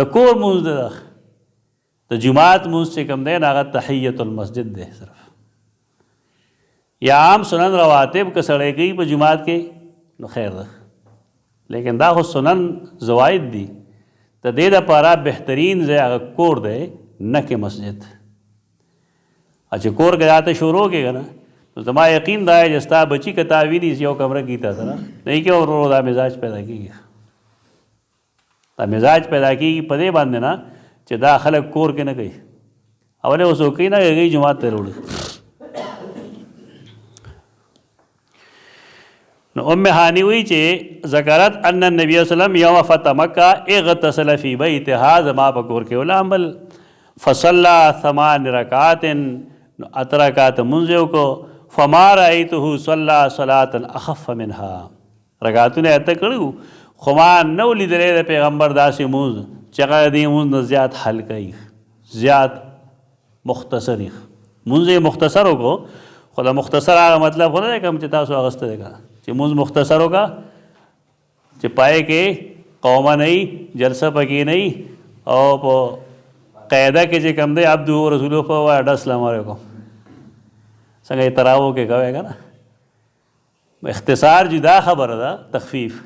د کور مونځ دی د جومات مونځ چې کوم دی هغه تحیت المسجد دی صرف یا عام سنن رواتب که سړی کوي په جومات کې نو خیر ده لیکن دا خو سنن زواید دي د دې دپاره بهترین ځای هغه کور دی نه کې مسجد چې کور کې راته شروع کې که نه نو زما یقین دا دی چې ستا بچي که تا ویني یو کمره کې تا سره نه کې ورو دا مزاج پیدا کېږي دا مزاج پیدا کېږي په دې باندې نه چې دا خلک کور کې نه کوي اولې اوس کوي نه کوي جومات ته وروړي نو ام هانی وی چې ذکرت ان النبي صلی الله علیه وسلم یوم فتح مکه اغتسل فی بیتها زما په کور کې ولامل فصلى 8 رکعات نو اترکات منځ کو فما رأیته صلی صلاة اخف منها رکعتونه اته کړو خو ما نو لیدلی د پیغمبر داسې مونځ چې هغه دې مونځ نه زیات حلقه وي زیات مختصر وي مونځ یې مختصر وکړو خو د مختصر هغه مطلب خو نه دی کوم چې تاسو اخیستی دی که چې مونځ مختصر وکړه چې پای کې قومه نه وي جلسه پکې نه وي او په قاعده کې چې کوم دی عبدو رسولو په وایه ډه السلام علیکم څنګه یې تراو کې کوی که نه اختصار جدا خبره ده تخفیف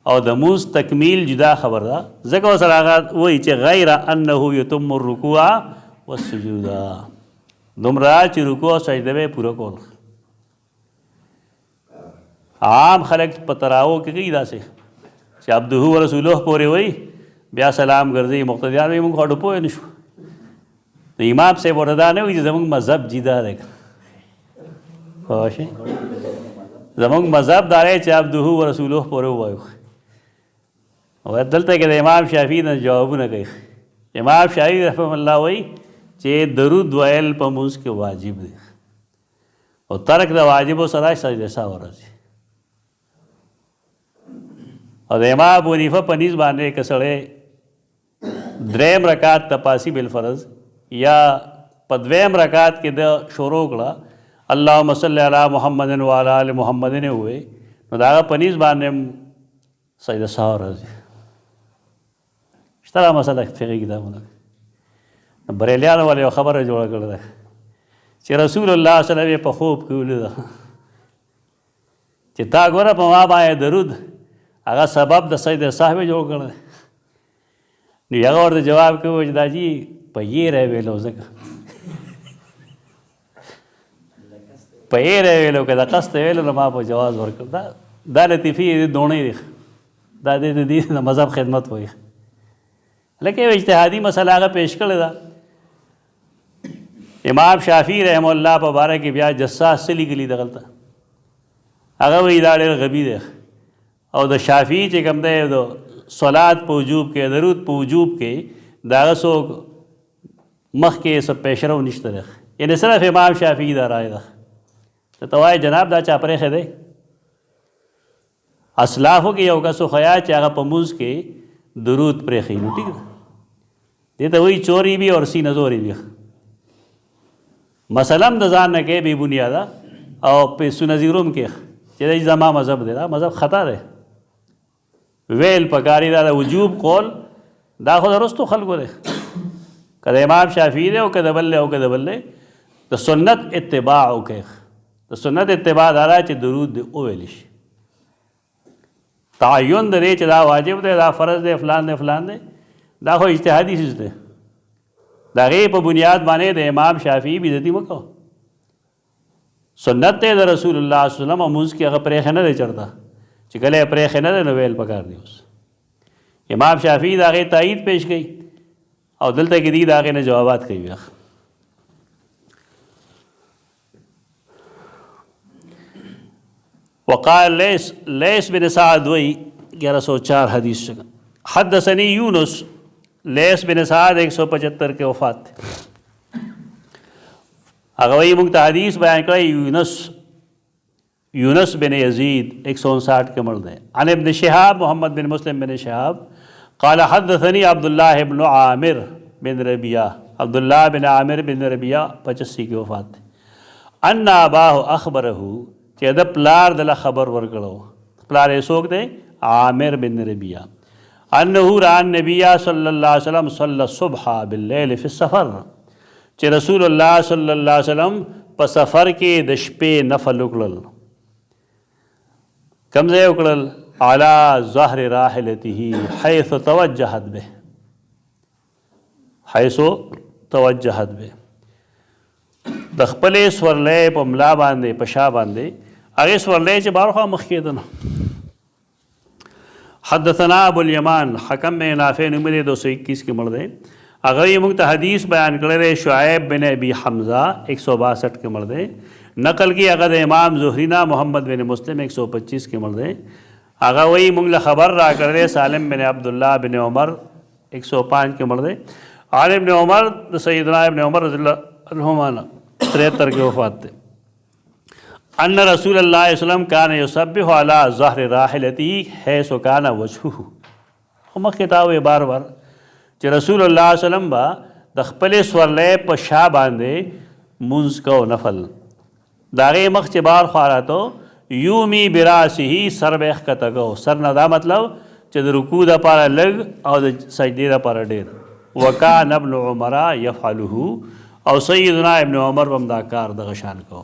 او د مونځ تکمیل جدا خبر ده ځکه ورسره هغه وایي چې غیر انه یتم الرکوع والسجود دومره چې رکوع او سجده به یې پوره کول عام خلک په تراو کې کوي داسې چې عبده ورسوله پورې وایي بیا سلام ګرځي مقتدیان وایي موږ خو پوه نه شو د امام صاحب ورته دا نه وایي چې زموږ مذهب جدا دی پوه شئ زموږ مذهب دا دی چې عبده ورسوله پورې ووایو او دلته کې د امام شافعي نه جوابونه کوي امام شافعي رحمه الله وایي چې درود ویل په مونځ کې واجب دی او ترک د واجبو سره سجده سهو راځي او د امام ابو حنیفه په نیز باندې که سړی دریم رکعت تپاسی بالفرض یا په دویم رکعت کې د شروع کړه اللهم صل علی محمد وعلی آل محمد نه ووایي نو د هغه په نیز باندې سجده سهو راځي شته دا مسله فقهي کتابونه بریلیانو والا یو خبره جوړه کړې ده چې رسول الله صلی الله علیه وسلم په خوب کې ولیده چې تا ګوره په ما باندې درود هغه سبب د سجده سهو جوړ کړی نو هغه ورته جواب کوي چې دا جي په یې راویلو ځکه په یې راویلو که د قصد ویلو نو ما په جواز ورکړ دا لطیفي دونې دي دا د دې د مذهب خدمت وایي لکه یو اجتهادي مسله هغه پیش کړې ده امام شافعي رحم الله په باره کې بیا جساس څه لیکلي دغلته هغه وایي دا ډېر غبي دی او د شافعي چې کوم دی د صلات په وجوب کې درود په وجوب کې د هغه څوک مخکې څه پیشرو نشته دی یعنې صرف امام شافعي دا رایه ده ته وایې جناب دا چا پرېښی دی اسلافو کې یو کس خیا چې هغه په مونځ کې درود پرېښی نو ټیک ده دې ته وایي چوری بھی اور سینه زوری بھی مثلا د ځان نه کې بې بنیاده او پیسو نظیروم کې چې دا زما مذهب دی دا مذهب خطا دی ویل پکاري دا د وجوب قول دا خو د رستو خلکو دی که د امام شافعي دی او که د بل دی او که د بل دی د سنت اتباع وکړئ د سنت اتباع دا ده چې درود دی وویلی شي تعین د دې چې دا واجب دی دا فرض دی فلان دی فلان دی دا خو اجتهادي چیز دی د هغې په بنیاد باندې د امام شافعي بې عزتي مه کوه سنت دی د رسول الله صلی الله علیه وسلم مونځ کې هغه پرېښی نه دی چېرته چې کله یې پرېښی نه دی نو ویل پکار دی اوس امام شافعي د هغې تایید پیش کوي او دلته کې دی د هغې نه جوابات کوي بیا وقال لیس بن سعد وی 1104 حدیث حدثنی یونس لیس بن سعد 175 کے وفات هغه وی موږ ته حدیث بیان کړی یونس بن یزید 159 کے مړ دی عن ابن شهاب محمد بن مسلم بن شهاب قال حدثني عبد الله بن عامر بن ربيعه عبد الله بن عامر بن ربيعه 85 کی وفات ان اباه اخبره چې د پلار د خبر ورکړو پلار یې څوک دی عامر بن ربيعه انه را النبي صلی الله علیه وسلم صلى الصبح بالليل في السفر چې رسول الله صلی الله علیه وسلم په سفر کې د شپې نفل وکړل کوم ځای وکړل على ظهر راحلته حيث توجهت به حيث توجهت به د خپلې سورلۍ په ملا باندې په شا باندې هغې سورلۍ چې بار خوا مخ کېده نو حدثنا ابو الیمان حکم بن نافع نوم دی 221 کې مړ دی هغه یې موږ ته حدیث بیان کړی دی شعیب بن ابي حمزه 162 کې مړ دی نقل کی هغه د امام زهري نه محمد بن مسلم 125 کې مړ دی هغه وایي موږ له خبر را کړی دی سالم بن عبدالله بن عمر 105 کې مړ دی عن ابن عمر د سیدنا ابن عمر رضی الله عنهما 73 کې وفات ته ان رسول الله صلی الله علیه وسلم کان یسبح علی ظهر راحلته حيث کان وجهه. خو مخکې تا وې بار بار چې رسول الله صلی الله علیه وسلم با د خپلې سورلۍ په شا باندې مونځ کو نفل د هغې مخ چې بار خوا راته یومي براسه سر به یې ښکته کو. سر نه دا مطلب چې د رکوع دپاره لږ او د سجدې دپاره ډېر. وکان ابن عمر یفعله او سیدنا ابن عمر هم دا کار دغه شان کو.